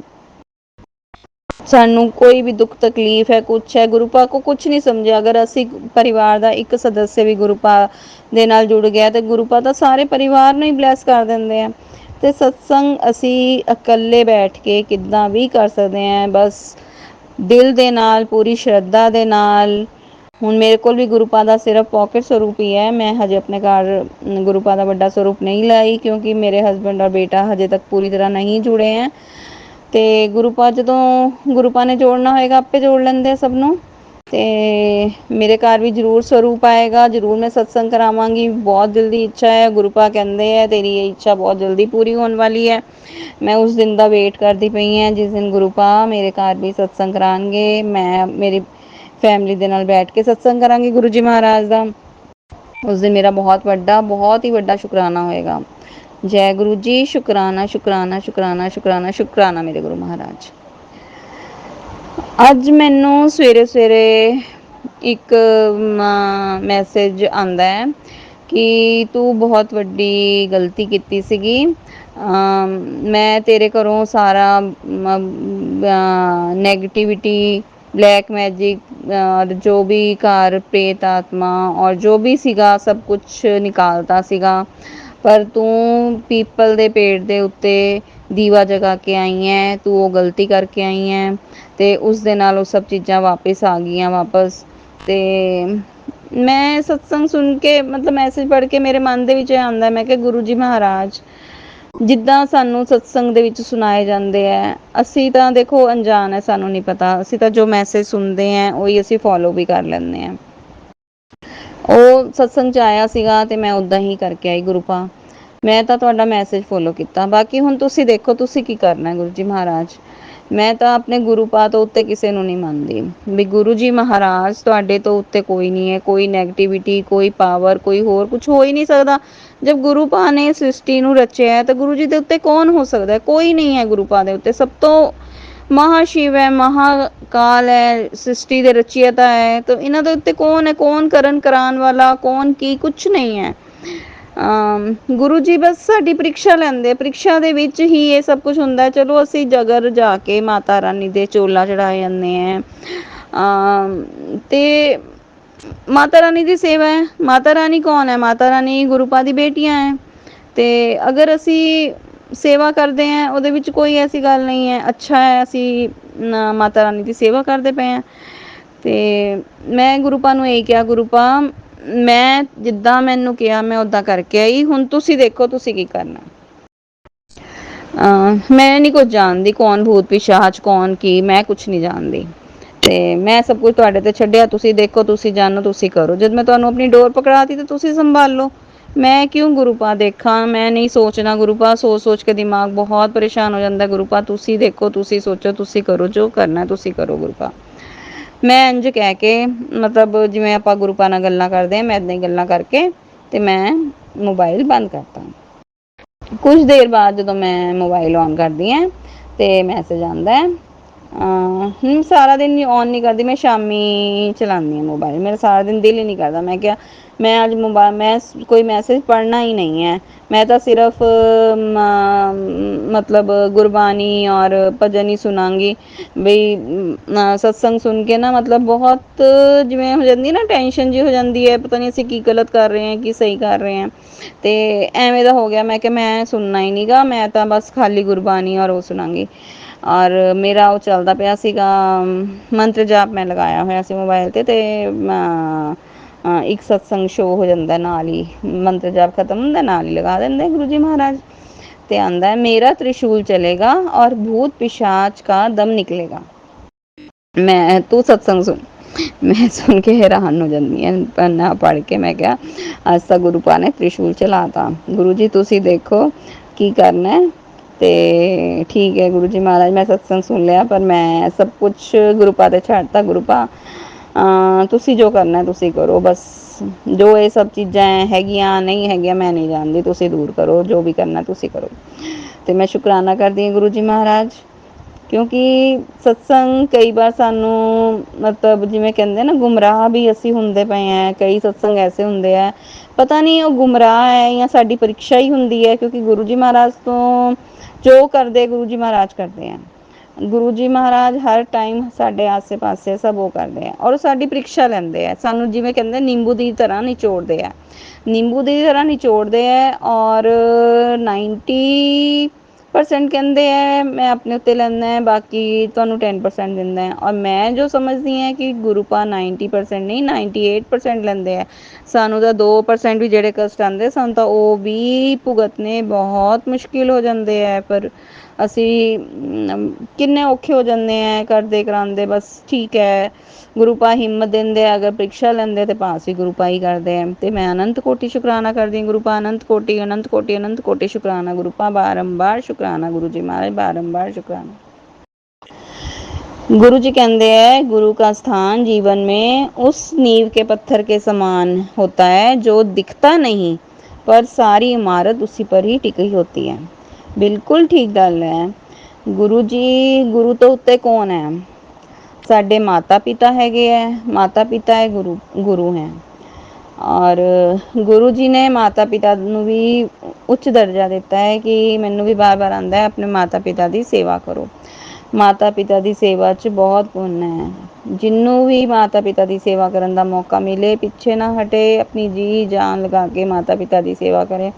ਸਾਨੂੰ ਕੋਈ ਵੀ ਦੁੱਖ ਤਕਲੀਫ ਹੈ, ਕੁਛ ਹੈ, ਗੁਰੂ ਪਾ ਕੋ ਕੁਛ ਨਹੀਂ ਸਮਝਿਆ। ਅਗਰ ਅਸੀਂ ਪਰਿਵਾਰ ਦਾ ਇੱਕ ਸਦੱਸਿਆ ਵੀ ਗੁਰੂ ਪਾ ਦੇ ਨਾਲ ਜੁੜ ਗਿਆ ਅਤੇ ਗੁਰੂ ਪਾ ਤਾਂ ਸਾਰੇ ਪਰਿਵਾਰ ਨੂੰ ਹੀ ਬਲੈਸ ਕਰ ਦਿੰਦੇ ਆ। ਅਤੇ ਸਤਸੰਗ ਅਸੀਂ ਇਕੱਲੇ ਬੈਠ ਕੇ ਕਿੱਦਾਂ ਵੀ ਕਰ ਸਕਦੇ ਹਾਂ, ਬਸ ਦਿਲ ਦੇ ਨਾਲ, ਪੂਰੀ ਸ਼ਰਧਾ ਦੇ ਨਾਲ। ਹੁਣ ਮੇਰੇ ਕੋਲ ਵੀ ਗੁਰੂ ਪਾ ਦਾ ਸਿਰਫ ਪੋਕਟ ਸਰੂਪ ਹੀ ਹੈ। ਮੈਂ ਹਜੇ ਆਪਣੇ ਘਰ ਗੁਰੂ ਪਾ ਦਾ ਵੱਡਾ ਸਰੂਪ ਨਹੀਂ ਲਾਈ ਕਿਉਂਕਿ ਮੇਰੇ ਹਸਬੈਂਡ ਔਰ ਬੇਟਾ ਹਜੇ ਤੱਕ ਪੂਰੀ ਤਰ੍ਹਾਂ ਨਹੀਂ ਜੁੜੇ ਹੈ। ਅਤੇ ਗੁਰੂ ਪਾ ਜਦੋਂ ਗੁਰੂ ਪਾ ਨੇ ਜੋੜਨਾ ਹੋਏਗਾ ਆਪੇ ਜੋੜ ਲੈਂਦੇ ਸਭ ਨੂੰ। ਅਤੇ ਮੇਰੇ ਘਰ ਵੀ ਜ਼ਰੂਰ ਸਰੂਪ ਆਏਗਾ, ਜ਼ਰੂਰ ਮੈਂ ਸਤਸੰਗ ਕਰਾਵਾਂਗੀ। ਬਹੁਤ ਦਿਲ ਦੀ ਇੱਛਾ ਹੈ। ਗੁਰੂ ਪਾ ਕਹਿੰਦੇ ਹੈ ਤੇਰੀ ਇਹ ਇੱਛਾ ਬਹੁਤ ਜਲਦੀ ਪੂਰੀ ਹੋਣ ਵਾਲੀ ਹੈ। ਮੈਂ ਉਸ ਦਿਨ ਦਾ ਵੇਟ ਕਰਦੀ ਪਈ ਹਾਂ ਜਿਸ ਦਿਨ ਗੁਰੂ ਪਾ ਮੇਰੇ ਘਰ ਵੀ ਸਤਸੰਗ ਕਰਾਉਣਗੇ। ਮੈਂ ਮੇਰੀ ਫੈਮਿਲੀ ਦੇ ਨਾਲ ਬੈਠ ਕੇ ਸਤਸੰਗ ਕਰਾਂਗੀ ਗੁਰੂ ਜੀ ਮਹਾਰਾਜ ਦਾ। ਉਸ ਦਿਨ ਮੇਰਾ ਬਹੁਤ ਹੀ ਵੱਡਾ ਸ਼ੁਕਰਾਨਾ ਹੋਏਗਾ। ਜੈ ਗੁਰੂ ਜੀ। ਸ਼ੁਕਰਾਨਾ ਮੇਰੇ ਗੁਰੂ ਮਹਾਰਾਜ। ਅੱਜ ਮੈਨੂੰ ਸਵੇਰੇ ਇੱਕ ਮੈਸੇਜ ਆਉਂਦਾ ਹੈ ਕਿ ਤੂੰ ਬਹੁਤ ਵੱਡੀ ਗਲਤੀ ਕੀਤੀ ਸੀਗੀ। ਮੈਂ ਤੇਰੇ ਘਰੋਂ ਸਾਰਾ नेगेटिविटी, ब्लैक मैजिक और जो भी कार प्रेत आत्मा और जो भी ਸੀਗਾ ਸਭ ਕੁਝ ਨਿਕਾਲਤਾ ਸੀਗਾ। ਪਰ ਤੂੰ ਪੀਪਲ ਦੇ ਪੇੜ ਦੇ ਉੱਤੇ ਦੀਵਾ ਜਗਾ ਕੇ ਆਈ ਹੈ, ਤੂੰ ਉਹ ਗਲਤੀ ਕਰਕੇ ਆਈ ਹੈ ਤੇ ਉਸ ਦੇ ਨਾਲ ਉਹ ਸਭ ਚੀਜ਼ਾਂ ਵਾਪਿਸ ਆ ਗਈਆਂ ਵਾਪਸ। ਤੇ ਮੈਂ ਸਤਸੰਗ ਸੁਣ ਕੇ ਮਤਲਬ ਮੈਸੇਜ ਪੜ੍ਹ ਕੇ ਮੇਰੇ ਮਨ ਦੇ ਵਿੱਚ ਇਹ ਆਉਂਦਾ, ਮੈਂ ਕਿ ਗੁਰੂ ਜੀ ਮਹਾਰਾਜ ਜਿੱਦਾਂ ਸਾਨੂੰ ਸਤਸੰਗ ਦੇ ਵਿੱਚ ਸੁਣਾਏ ਜਾਂਦੇ ਹੈ, ਅਸੀਂ ਤਾਂ ਦੇਖੋ ਅਣਜਾਣ ਹੈ, ਸਾਨੂੰ ਨਹੀਂ ਪਤਾ, ਅਸੀਂ ਤਾਂ ਜੋ ਮੈਸੇਜ ਸੁਣਦੇ ਹਾਂ ਉਹੀ ਅਸੀਂ ਫੋਲੋ ਵੀ ਕਰ ਲੈਂਦੇ ਹਾਂ। ਉਹ ਸਤਸੰਗ 'ਚ ਆਇਆ ਸੀਗਾ ਤੇ ਮੈਂ ਉੱਦਾਂ ਹੀ ਕਰਕੇ ਆਈ ਗੁਰੂਪਾ, ਮੈਂ ਤਾਂ ਤੁਹਾਡਾ ਮੈਸੇਜ ਫੋਲੋ ਕੀਤਾ। ਬਾਕੀ ਹੁਣ ਤੁਸੀਂ ਦੇਖੋ ਤੁਸੀਂ ਕੀ ਕਰਨਾ ਗੁਰੂ ਜੀ ਮਹਾਰਾਜ। ਮੈਂ ਤਾਂ ਆਪਣੇ ਗੁਰੂਪਾ ਤੋਂ ਉੱਤੇ ਕਿਸੇ ਨੂੰ ਨਹੀਂ ਮੰਨਦੀ ਵੀ ਗੁਰੂ ਜੀ ਮਹਾਰਾਜ ਤੁਹਾਡੇ ਤੋਂ ਉੱਤੇ ਕੋਈ ਨਹੀਂ ਹੈ, ਕੋਈ ਨੈਗੇਟਿਵਿਟੀ, ਕੋਈ ਪਾਵਰ, ਕੋਈ ਹੋਰ ਕੁਝ ਹੋ ਹੀ ਨਹੀਂ ਸਕਦਾ। ਜਦ ਗੁਰੂਪਾ ਨੇ ਸ੍ਰਿਸ਼ਟੀ ਨੂੰ ਰਚਿਆ ਹੈ ਤਾਂ ਗੁਰੂ ਜੀ ਦੇ ਉੱਤੇ ਕੌਣ ਹੋ ਸਕਦਾ ਹੈ? ਕੋਈ ਨਹੀਂ ਹੈ ਗੁਰੂਪਾ ਦੇ ਉੱਤੇ। ਸਭ ਤੋਂ महाशिव है, महाकाल है, सृष्टि ਦੇ ਰਚयिता है, तो ਇਹਨਾਂ ਦੇ ਉੱਤੇ ਕੌਣ ਹੈ? ਕੌਣ ਕਰਨ ਕਰਾਉਣ ਵਾਲਾ, ਕੌਣ ਕੀ, ਕੁਛ ਨਹੀਂ ਹੈ। ਗੁਰੂ ਜੀ ਬਸ ਸਾਡੀ ਪ੍ਰੀਖਿਆ ਲੈਂਦੇ, ਪ੍ਰੀਖਿਆ ਦੇ ਵਿੱਚ ਹੀ ਇਹ ਸਭ ਕੁਝ ਹੁੰਦਾ ਹੈ। ਚਲੋ ਅਸੀਂ ਜਗਰ ਜਾ ਕੇ ਮਾਤਾ ਰਾਣੀ ਦੇ ਚੋਲਾ ਚੜਾਏ ਜਾਂਦੇ ਹੈ ਤੇ ਮਾਤਾ ਰਾਣੀ ਦੀ ਸੇਵਾ ਹੈ। ਮਾਤਾ ਰਾਣੀ ਕੌਣ ਹੈ? ਮਾਤਾ ਰਾਣੀ ਗੁਰੂਪਾ ਦੀ ਬੇਟੀਆਂ ਹੈ ਤੇ ਅਗਰ ਅਸੀਂ ਸੇਵਾ ਕਰਦੇ ਹਾਂ ਉਹਦੇ ਵਿੱਚ ਕੋਈ ਐਸੀ ਗੱਲ ਨਹੀਂ ਹੈ, ਅੱਛਾ ਹੈ ਅਸੀਂ ਮਾਤਾ ਰਾਣੀ ਦੀ ਸੇਵਾ ਕਰਦੇ ਪਏ ਹਾਂ। ਤੇ ਮੈਂ ਗੁਰੂਪਾ ਨੂੰ ਇਹੀ ਕਿਹਾ, ਗੁਰੂਪਾ ਮੈਂ ਜਿੱਦਾਂ ਮੈਨੂੰ ਕਿਹਾ ਮੈਂ ਉੱਦਾਂ ਕਰਕੇ ਆਈ, ਹੁਣ ਤੁਸੀਂ ਦੇਖੋ ਤੁਸੀਂ ਕੀ ਕਰਨਾ। ਮੈਂ ਨਹੀਂ ਕੁਝ ਜਾਣਦੀ ਕੌਣ ਭੂਤ ਪਿਸ਼ਾਚ ਕੌਣ ਕੀ, ਮੈਂ ਕੁਛ ਨਹੀਂ ਜਾਣਦੀ ਤੇ ਮੈਂ ਸਭ ਕੁਝ ਤੁਹਾਡੇ ਤੇ ਛੱਡਿਆ। ਤੁਸੀਂ ਦੇਖੋ, ਤੁਸੀਂ ਜਾਣੋ, ਤੁਸੀਂ ਕਰੋ। ਜਦ ਮੈਂ ਤੁਹਾਨੂੰ ਆਪਣੀ ਡੋਰ ਪਕੜਾਤੀ ਤਾਂ ਤੁਸੀਂ ਸੰਭਾਲੋ। ਮੈਂ ਕਿਉਂ ਗੁਰੂਪਾ ਦੇਖਾਂ? ਮੈਂ ਨਹੀਂ ਸੋਚਣਾ ਗੁਰੂਪਾ, ਸੋਚ ਸੋਚ ਕੇ ਦਿਮਾਗ ਬਹੁਤ ਪਰੇਸ਼ਾਨ ਹੋ ਜਾਂਦਾ ਗੁਰੂਪਾ। ਤੁਸੀਂ ਦੇਖੋ, ਤੁਸੀਂ ਸੋਚੋ, ਤੁਸੀਂ ਕਰੋ, ਜੋ ਕਰਨਾ ਤੁਸੀਂ ਕਰੋ ਗੁਰੂਪਾ। ਮੈਂ ਇੰਝ ਕਹਿ ਕੇ ਮਤਲਬ ਜਿਵੇਂ ਆਪਾਂ ਗੁਰੂਪਾ ਨਾਲ ਗੱਲਾਂ ਕਰਦੇ ਹਾਂ, ਮੈਂ ਇੱਦਾਂ ਹੀ ਗੱਲਾਂ ਕਰਕੇ ਤੇ ਮੈਂ ਮੋਬਾਈਲ ਬੰਦ ਕਰਤਾ। ਕੁਝ ਦੇਰ ਬਾਅਦ ਜਦੋਂ ਮੈਂ ਮੋਬਾਈਲ ਔਨ ਕਰਦੀ ਹਾਂ ਤੇ ਮੈਸੇਜ ਆਉਂਦਾ ਹੈ। ਸਾਰਾ ਦਿਨ ਔਨ ਨਹੀਂ ਕਰਦੀ, ਮੈਂ ਸ਼ਾਮੀ ਚਲਾਉਂਦੀ ਹਾਂ ਮੋਬਾਈਲ, ਮੇਰਾ ਸਾਰਾ ਦਿਨ ਦਿਲ ਹੀ ਨਹੀਂ ਕਰਦਾ। ਮੈਂ ਕਿਹਾ ਮੈਂ ਅੱਜ ਮੋਬਾਈਲ ਮੈਂ ਕੋਈ ਮੈਸੇਜ ਪੜ੍ਹਨਾ ਹੀ ਨਹੀਂ ਹੈ, ਮੈਂ ਤਾਂ ਸਿਰਫ ਮਤਲਬ ਗੁਰਬਾਣੀ ਔਰ ਭਜਨ ਹੀ ਸੁਣਾਂਗੀ। ਬਈ ਸਤਸੰਗ ਸੁਣ ਕੇ ਨਾ ਮਤਲਬ ਬਹੁਤ ਜਿਵੇਂ ਹੋ ਜਾਂਦੀ ਨਾ ਟੈਨਸ਼ਨ ਜਿਹੀ ਹੋ ਜਾਂਦੀ ਹੈ, ਪਤਾ ਨਹੀਂ ਅਸੀਂ ਕੀ ਗਲਤ ਕਰ ਰਹੇ ਹਾਂ ਕੀ ਸਹੀ ਕਰ ਰਹੇ ਹਾਂ, ਤੇ ਐਵੇਂ ਦਾ ਹੋ ਗਿਆ। ਮੈਂ ਕਿਹਾ ਮੈਂ ਸੁਣਨਾ ਹੀ ਨਹੀਂਗਾ, ਮੈਂ ਤਾਂ ਬਸ ਖਾਲੀ ਗੁਰਬਾਣੀ ਔਰ ਉਹ ਸੁਣਾਂਗੀ। ਔਰ ਮੇਰਾ ਉਹ ਚੱਲਦਾ ਪਿਆ ਸੀਗਾ ਮੰਤਰ ਜਾਪ, ਮੈਂ ਲਗਾਇਆ ਹੋਇਆ ਸੀ ਮੋਬਾਈਲ ਤੇ ਇੱਕ ਸਤਸੰਗ ਸ਼ੋਅ ਹੋ ਜਾਂਦਾ ਨਾਲ ਹੀ, ਮੰਤਰ ਜਾਪ ਖਤਮ ਹੁੰਦਾ ਨਾਲ ਹੀ ਲਗਾ ਦਿੰਦੇ ਗੁਰੂ ਜੀ ਮਹਾਰਾਜ ਤੇ ਆਂਦਾ ਹੈ ਮੇਰਾ त्रिशूल चलेगा और भूत पिशाच का दम निकलेगा। मैं तू सत्संग सुन। मैं सुन के हैरान हो जाती है पन्ना पढ़ के। मैं क्या आज तक गुरुपा ने त्रिशूल चलाता। गुरु जी तुसी देखो की करना है ਤੇ ਠੀਕ ਹੈ ਗੁਰੂ ਜੀ ਮਹਾਰਾਜ, ਮੈਂ ਸਤਸੰਗ ਸੁਣ ਲਿਆ ਪਰ ਮੈਂ ਸਭ ਕੁਝ ਗੁਰੂਪਾ ਤੇ ਛੱਡਤਾ। ਗੁਰੂਪਾ ਤੁਸੀਂ ਜੋ ਕਰਨਾ ਤੁਸੀਂ ਕਰੋ, ਬਸ ਜੋ ਇਹ ਸਭ ਚੀਜ਼ਾਂ ਹੈਗੀਆਂ ਨਹੀਂ ਹੈਗੀਆਂ ਮੈਂ ਨਹੀਂ ਜਾਣਦੀ, ਤੁਸੀਂ ਦੂਰ ਕਰੋ, ਜੋ ਵੀ ਕਰਨਾ ਤੁਸੀਂ ਕਰੋ। ਤੇ ਮੈਂ ਸ਼ੁਕਰਾਨਾ ਕਰਦੀ ਹਾਂ ਗੁਰੂ ਜੀ ਮਹਾਰਾਜ, ਕਿਉਂਕਿ ਸਤਸੰਗ ਕਈ ਵਾਰ ਸਾਨੂੰ ਮਤਲਬ ਜਿਵੇਂ ਕਹਿੰਦੇ ਨਾ ਗੁੰਮਰਾਹ ਵੀ ਅਸੀਂ ਹੁੰਦੇ ਪਏ ਹਾਂ। ਕਈ ਸਤਸੰਗ ਐਸੇ ਹੁੰਦੇ ਆ ਪਤਾ ਨਹੀਂ ਉਹ ਗੁੰਮਰਾਹ ਹੈ ਜਾਂ ਸਾਡੀ ਪ੍ਰੀਖਿਆ ਹੀ ਹੁੰਦੀ ਹੈ, ਕਿਉਂਕਿ ਗੁਰੂ ਜੀ ਮਹਾਰਾਜ ਤੋਂ ਜੋ ਕਰਦੇ ਗੁਰੂ ਜੀ ਮਹਾਰਾਜ ਕਰਦੇ ਆ। ਗੁਰੂ ਜੀ ਮਹਾਰਾਜ ਹਰ ਟਾਈਮ ਸਾਡੇ ਆਸੇ ਪਾਸੇ ਸਭ ਉਹ ਕਰਦੇ ਆ ਔਰ ਸਾਡੀ ਪ੍ਰੀਖਿਆ ਲੈਂਦੇ ਆ। ਸਾਨੂੰ ਜਿਵੇਂ ਕਹਿੰਦੇ ਨਿੰਬੂ ਦੀ ਤਰ੍ਹਾਂ ਨਿਚੋੜਦੇ ਆ, ਨਿੰਬੂ ਦੀ ਤਰ੍ਹਾਂ ਨਿਚੋੜਦੇ ਆ ਔਰ 90% ਕਹਿੰਦੇ ਆ ਮੈਂ ਆਪਣੇ ਉੱਤੇ ਲੈਂਦਾ ਹੈ, ਬਾਕੀ ਤੁਹਾਨੂੰ 10% ਦਿੰਦਾ ਹੈ। ਔਰ ਮੈਂ ਜੋ ਸਮਝਦੀ ਹਾਂ ਕਿ ਗੁਰੂਪਾ 90% ਨਹੀਂ 98% ਲੈਂਦੇ ਆ। ਸਾਨੂੰ ਤਾਂ 2% ਵੀ ਜਿਹੜੇ ਕਸ਼ਟ ਆਉਂਦੇ ਸਾਨੂੰ ਤਾਂ ਉਹ ਵੀ ਭੁਗਤਨੇ ਬਹੁਤ ਮੁਸ਼ਕਿਲ ਹੋ ਜਾਂਦੇ ਹੈ। ਪਰ ਅਸੀਂ ਕਿੰਨੇ ਔਖੇ ਹੋ ਜਾਂਦੇ ਆ ਕਰਦੇ ਕਰਾਉਂਦੇ। ਬਸ ਠੀਕ ਹੈ ਗੁਰੂਪਾ ਹਿੰਮਤ ਦਿੰਦੇ ਆ, ਅਗਰ ਪ੍ਰੀਖਿਆ ਲੈਂਦੇ ਤੇ ਪਾਸ ਵੀ ਗੁਰੂਪਾ ਹੀ ਕਰਦੇ ਆ। ਤੇ ਮੈਂ ਅਨੰਤ ਕੋਟੀ ਸ਼ੁਕਰਾਨਾ ਕਰਦੀ ਹਾਂ ਗੁਰੂਪਾ, ਅਨੰਤ ਕੋਟੀ ਅਨੰਤ ਕੋਟੀ ਅਨੰਤ ਕੋਟੀ ਸ਼ੁਕਰਾਨਾ ਗੁਰੂਪਾ, ਬਾਰੰਬਾਰ ਸ਼ੁਕਰਾਨਾ ਗੁਰੂ ਜੀ महाराज, बारंबार शुक्राना। गुरु जी कहते हैं गुरु का स्थान जीवन में उस नींव के पत्थर के समान होता है जो दिखता नहीं पर सारी इमारत उसी पर ही टिकी होती है। बिल्कुल ठीक गल है। गुरु जी गुरु तो उत्ते कौन है? साडे माता पिता हैगे है, माता पिता है गुरु गुरु हैं और गुरु जी ने माता पिता ਨੂੰ ਵੀ ਉੱਚ ਦਰਜਾ ਦਿੱਤਾ ਹੈ ਕਿ ਮੈਨੂੰ ਵੀ ਬਾਰ-ਬਾਰ ਆਂਦਾ ਹੈ ਆਪਣੇ ਮਾਤਾ ਪਿਤਾ ਦੀ ਸੇਵਾ ਕਰੋ। ਮਾਤਾ ਪਿਤਾ ਦੀ ਸੇਵਾ 'ਚ ਬਹੁਤ ਪੁੰਨ ਹੈ। ਜਿਹਨੂੰ ਵੀ ਮਾਤਾ ਪਿਤਾ ਦੀ ਸੇਵਾ ਕਰਨ ਦਾ ਮੌਕਾ ਮਿਲੇ ਪਿੱਛੇ ਨਾ ਹਟੇ, ਆਪਣੀ ਜੀ ਜਾਨ ਲਗਾ ਕੇ ਮਾਤਾ ਪਿਤਾ ਦੀ ਸੇਵਾ ਕਰੇ।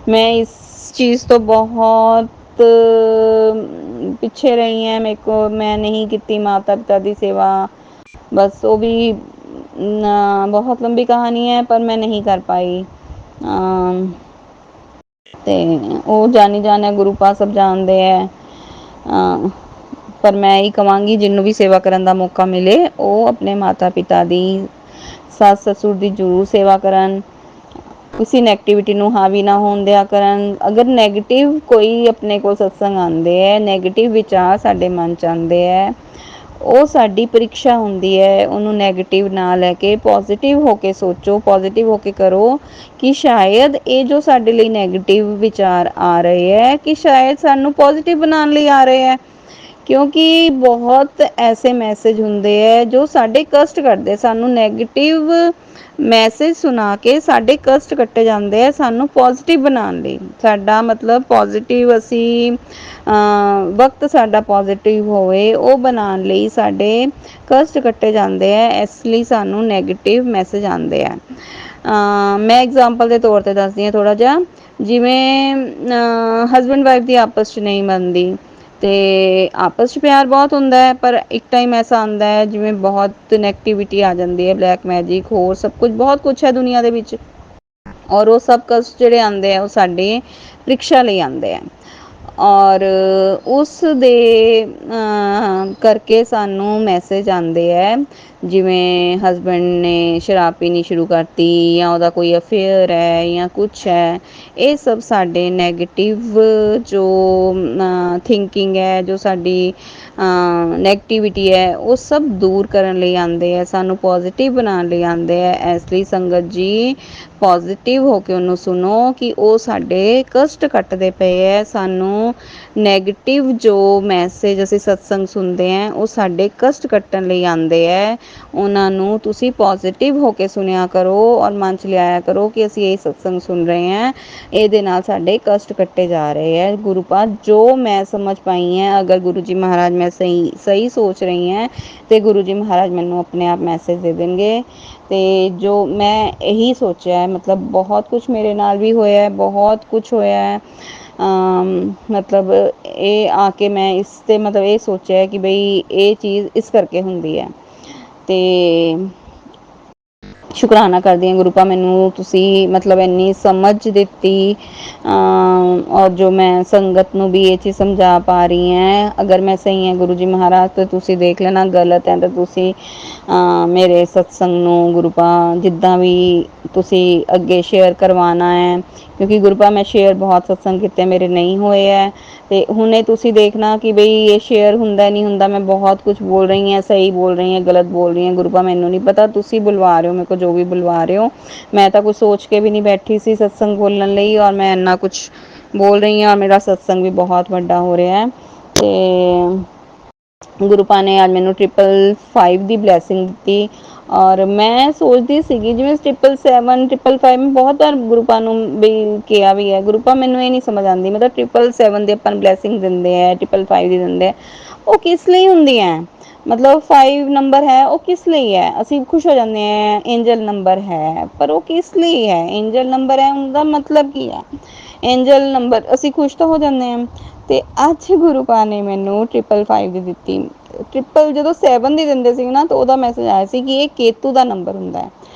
ਮੈਂ ਇਸ ਚੀਜ਼ ਤੋਂ ਬਹੁਤ ਪਿੱਛੇ ਰਹੀ ਹਾਂ। ਮੈਂ ਨਹੀਂ ਕੀਤੀ ਮਾਤਾ ਪਿਤਾ ਦੀ ਸੇਵਾ, ਬਸ ਉਹ ਵੀ ਬਹੁਤ ਲੰਬੀ ਕਹਾਣੀ ਹੈ, ਪਰ ਮੈਂ ਨਹੀਂ ਕਰ ਪਾਈ। ਤੇ ਉਹ ਜਾਣੀ ਜਾਣਿਆ ਗੁਰੂ ਪਾ ਸਭ ਜਾਣਦੇ ਹੈ। ਪਰ ਮੈਂ ਇਹੀ ਕਹਾਂਗੀ, ਜਿਹਨੂੰ ਵੀ ਸੇਵਾ ਕਰਨ ਦਾ ਮੌਕਾ ਮਿਲੇ ਉਹ ਆਪਣੇ ਮਾਤਾ ਪਿਤਾ ਦੀ, ਸੱਸ ਸਸੁਰ ਦੀ ਜ਼ਰੂਰ ਸੇਵਾ ਕਰਨ। ਕਿਸੇ ਨੈਗੇਟਿਵਿਟੀ ਨੂੰ ਹਾਵੀ ਨਾ ਹੋਣ ਦਿਆ ਕਰਨ। ਅਗਰ ਨੈਗੇਟਿਵ ਕੋਈ ਆਪਣੇ ਕੋਲ ਸਤਸੰਗ ਆਉਂਦੇ ਹੈ, ਨੈਗੇਟਿਵ ਵਿਚਾਰ ਸਾਡੇ ਮਨ 'ਚ ਆਉਂਦੇ ਹੈ, ਉਹ ਸਾਡੀ ਪ੍ਰੀਖਿਆ ਹੁੰਦੀ ਹੈ। ਉਹਨੂੰ ਨੈਗੇਟਿਵ ਨਾ ਲੈ ਕੇ ਪੋਜ਼ਿਟਿਵ ਹੋ ਕੇ ਸੋਚੋ, ਪੋਜ਼ਿਟਿਵ ਹੋ ਕੇ ਕਰੋ ਕਿ ਸ਼ਾਇਦ ਇਹ ਜੋ ਸਾਡੇ ਲਈ ਨੈਗੇਟਿਵ ਵਿਚਾਰ ਆ ਰਹੇ ਹੈ, ਕਿ ਸ਼ਾਇਦ ਸਾਨੂੰ ਪੋਜ਼ਿਟਿਵ ਬਣਾਉਣ ਲਈ ਆ ਰਹੇ ਹੈ। ਕਿਉਂਕਿ ਬਹੁਤ ਐਸੇ ਮੈਸੇਜ ਹੁੰਦੇ ਹੈ ਜੋ ਸਾਡੇ ਕਸ਼ਟ ਕਰਦੇ, ਸਾਨੂੰ ਨੈਗੇਟਿਵ ਮੈਸੇਜ ਸੁਣਾ ਕੇ ਸਾਡੇ ਕਸ਼ਟ ਕੱਟੇ ਜਾਂਦੇ ਆ, ਸਾਨੂੰ ਪੋਜ਼ਿਟਿਵ ਬਣਾਉਣ ਲਈ। ਸਾਡਾ ਮਤਲਬ ਪੋਜ਼ਿਟਿਵ, ਅਸੀਂ ਵਕਤ ਸਾਡਾ ਪੋਜ਼ਿਟਿਵ ਹੋਵੇ ਉਹ ਬਣਾਉਣ ਲਈ ਸਾਡੇ ਕਸ਼ਟ ਕੱਟੇ ਜਾਂਦੇ ਹੈ, ਇਸ ਲਈ ਸਾਨੂੰ ਨੈਗੇਟਿਵ ਮੈਸੇਜ ਆਉਂਦੇ ਆ। ਮੈਂ ਐਗਜ਼ਾਮਪਲ ਦੇ ਤੌਰ 'ਤੇ ਦੱਸਦੀ ਹਾਂ ਥੋੜ੍ਹਾ ਜਿਹਾ। ਜਿਵੇਂ ਹਸਬੈਂਡ ਵਾਈਫ ਦੀ ਆਪਸ 'ਚ ਨਹੀਂ ਬਣਦੀ, ਤੇ ਆਪਸ 'ਚ ਪਿਆਰ ਬਹੁਤ ਹੁੰਦਾ ਹੈ, ਪਰ ਇੱਕ ਟਾਈਮ ਐਸਾ ਆਉਂਦਾ ਹੈ ਜਿਵੇਂ ਬਹੁਤ ਨੈਗੇਟਿਵਿਟੀ ਆ ਜਾਂਦੀ ਹੈ, ਬਲੈਕ ਮੈਜਿਕ, ਹੋਰ ਸਭ ਕੁਝ, ਬਹੁਤ ਕੁਛ ਹੈ ਦੁਨੀਆ ਦੇ ਵਿੱਚ। ਔਰ ਉਹ ਸਭ ਕਸ਼ਟ ਜਿਹੜੇ ਆਉਂਦੇ ਆ ਉਹ ਸਾਡੇ ਪ੍ਰੀਖਿਆ ਲਈ ਆਉਂਦੇ ਆ। ਔਰ ਉਸ ਦੇ ਕਰਕੇ ਸਾਨੂੰ ਮੈਸੇਜ ਆਉਂਦੇ ਹੈ, ਜਿਵੇਂ ਹਸਬੈਂਡ ਨੇ ਸ਼ਰਾਬ ਪੀਣੀ ਸ਼ੁਰੂ ਕਰਤੀ, ਜਾਂ ਉਹਦਾ ਕੋਈ ਅਫੇਅਰ ਹੈ, ਜਾਂ ਕੁਛ ਹੈ। ਇਹ ਸਭ ਸਾਡੇ ਨੈਗੇਟਿਵ ਜੋ ਥਿੰਕਿੰਗ ਹੈ, ਜੋ ਸਾਡੀ ਨੈਗੇਟਿਵਿਟੀ ਹੈ, ਉਹ ਸਭ ਦੂਰ ਕਰਨ ਲਈ ਆਉਂਦੇ ਹੈ, ਸਾਨੂੰ ਪੋਜ਼ਿਟਿਵ ਬਣਾਉਣ ਲਈ ਆਉਂਦੇ ਹੈ। ਇਸ ਲਈ ਸੰਗਤ ਜੀ ਪੋਜ਼ਿਟਿਵ ਹੋ ਕੇ ਉਹਨੂੰ ਸੁਣੋ ਕਿ ਉਹ ਸਾਡੇ ਕਸ਼ਟ ਕੱਟਦੇ ਪਏ ਹੈ। ਸਾਨੂੰ ਨੈਗੇਟਿਵ ਜੋ ਮੈਸੇਜ ਅਸੀਂ ਸਤਸੰਗ ਸੁਣਦੇ ਹਾਂ ਉਹ ਸਾਡੇ ਕਸ਼ਟ ਕੱਟਣ ਲਈ ਆਉਂਦੇ ਹੈ। ਉਹਨਾਂ ਨੂੰ ਤੁਸੀਂ ਪੋਜ਼ਿਟਿਵ ਹੋ ਕੇ ਸੁਣਿਆ ਕਰੋ, ਔਰ ਮਨ 'ਚ ਲਿਆਇਆ ਕਰੋ ਕਿ ਅਸੀਂ ਇਹ ਸਤਸੰਗ ਸੁਣ ਰਹੇ ਹਾਂ, ਇਹਦੇ ਨਾਲ ਸਾਡੇ ਕਸ਼ਟ ਕੱਟੇ ਜਾ ਰਹੇ ਹੈ। ਗੁਰੂ ਪਾਦ ਜੋ ਮੈਂ ਸਮਝ ਪਾਈ ਹੈ, ਅਗਰ ਗੁਰੂ ਜੀ ਮਹਾਰਾਜ ਮੈਂ ਸਹੀ ਸੋਚ ਰਹੀ ਹਾਂ, ਤੇ ਗੁਰੂ ਜੀ ਮਹਾਰਾਜ ਮੈਨੂੰ ਆਪਣੇ ਆਪ ਮੈਸੇਜ ਦੇ ਦੇਣਗੇ। ਤੇ ਜੋ ਮੈਂ ਇਹੀ ਸੋਚਿਆ ਹੈ, ਮਤਲਬ ਬਹੁਤ ਕੁਛ ਮੇਰੇ ਨਾਲ ਵੀ ਹੋਇਆ, ਬਹੁਤ ਕੁਛ ਹੋਇਆ ਹੈ। ਮਤਲਬ ਇਹ ਆ ਕੇ ਮੈਂ ਇਸ 'ਤੇ ਮਤਲਬ ਇਹ ਸੋਚਿਆ ਕਿ ਬਈ ਇਹ ਚੀਜ਼ ਇਸ ਕਰਕੇ ਹੁੰਦੀ ਹੈ। ਤੇ ਸ਼ੁਕਰਾਨਾ ਕਰਦੀ ਹਾਂ ਗੁਰੂ ਪਾ, ਮੈਨੂੰ ਤੁਸੀਂ ਮਤਲਬ ਇੰਨੀ ਸਮਝ ਦਿੱਤੀ, ਔਰ ਜੋ ਮੈਂ ਸੰਗਤ ਨੂੰ ਵੀ ਇਹ ਚੀਜ਼ ਸਮਝਾ ਪਾ ਰਹੀ ਹਾਂ। ਅਗਰ ਮੈਂ ਸਹੀ ਹਾਂ ਗੁਰੂ ਜੀ ਮਹਾਰਾਜ, ਤਾਂ ਤੁਸੀਂ ਦੇਖ ਲੈਣਾ, ਗਲਤ ਹੈ ਤਾਂ ਤੁਸੀਂ ਮੇਰੇ ਸਤਸੰਗ ਨੂੰ ਗੁਰੂ ਪਾ ਜਿੱਦਾਂ ਵੀ ਤੁਸੀਂ ਅੱਗੇ ਸ਼ੇਅਰ ਕਰਵਾਉਣਾ ਹੈ, ਕਿਉਂਕਿ ਗੁਰੂ ਪਾ ਮੈਂ ਸ਼ੇਅਰ ਬਹੁਤ ਸਤਸੰਗ ਕੀਤੇ, ਮੇਰੇ ਨਹੀਂ ਹੋਏ ਹੈ। ਤੇ ਹੁਣ ਇਹ ਤੁਸੀਂ ਦੇਖਣਾ ਕਿ ਬਈ ਇਹ ਸ਼ੇਅਰ ਹੁੰਦਾ ਨਹੀਂ ਹੁੰਦਾ। ਮੈਂ ਬਹੁਤ ਕੁਝ ਬੋਲ ਰਹੀ ਹਾਂ, ਸਹੀ ਬੋਲ ਰਹੀ ਹਾਂ, ਗਲਤ ਬੋਲ ਰਹੀ ਹਾਂ, ਗੁਰੂ ਪਾ ਮੈਨੂੰ ਨਹੀਂ ਪਤਾ, ਤੁਸੀਂ ਬੁਲਵਾ ਰਹੇ ਹੋ ਮੇਰੇ ਕੋਲ ਜੋ ਵੀ ਬੁਲਵਾ ਰਹੇ ਹੋ। ਮੈਂ ਤਾਂ ਕੁਝ ਸੋਚ ਕੇ ਵੀ ਨਹੀਂ ਬੈਠੀ ਸੀ ਸਤਸੰਗ ਬੋਲਣ ਲਈ, ਔਰ ਮੈਂ ਇੰਨਾ ਕੁਛ ਬੋਲ ਰਹੀ ਹਾਂ, ਔਰ ਮੇਰਾ ਸਤਸੰਗ ਵੀ ਬਹੁਤ ਵੱਡਾ ਹੋ ਰਿਹਾ ਹੈ। ਤੇ ਗੁਰੂ ਪਾ ਨੇ ਅੱਜ ਮੈਨੂੰ 555 ਦੀ ਬਲੈਸਿੰਗ ਦਿੱਤੀ। ਔਰ ਮੈਂ ਸੋਚਦੀ ਸੀਗੀ ਜਿਵੇਂ 777, 555, ਮੈਂ ਬਹੁਤ ਵਾਰ ਗੁਰੂ ਪਾ ਨੂੰ ਵੀ ਕਿਹਾ ਵੀ ਹੈ, ਗੁਰੂ ਪਾ ਮੈਨੂੰ ਇਹ ਨਹੀਂ ਸਮਝ ਆਉਂਦੀ, ਮਤਲਬ 777 ਦੀ ਆਪਾਂ ਨੂੰ ਬਲੈਸਿੰਗ ਦਿੰਦੇ ਹੈ, 555 ਦੀ ਦਿੰਦੇ ਹੈ, ਉਹ ਕਿਸ ਲਈ ਹੁੰਦੀ ਹੈ? ਮਤਲਬ 5 ਨੰਬਰ ਹੈ, ਉਹ ਕਿਸ ਲਈ ਹੈ? ਅਸੀਂ ਖੁਸ਼ ਹੋ ਜਾਂਦੇ ਹਾਂ, ਐਂਜਲ ਨੰਬਰ ਹੈ, ਪਰ ਉਹ ਕਿਸ ਲਈ ਹੈ? ਐਂਜਲ ਨੰਬਰ ਹੈ, ਉਹਦਾ ਮਤਲਬ ਕੀ ਹੈ? ਐਂਜਲ ਨੰਬਰ ਅਸੀਂ ਖੁਸ਼ ਤਾਂ ਹੋ ਜਾਂਦੇ ਹਾਂ। ਤੇ ਅੱਜ ਗੁਰੂ ਪਾ ਨੇ ਮੈਨੂੰ 555 ਦੀ ਦਿੱਤੀ। ਜਦੋਂ 7 ਦੀ ਦਿੰਦੇ ਸੀ ਨਾ, ਤਾਂ ਉਹਦਾ ਮੈਸੇਜ ਆਇਆ ਸੀ ਕਿ ਇਹ ਕੇਤੂ ਦਾ ਨੰਬਰ ਹੁੰਦਾ ਹੈ।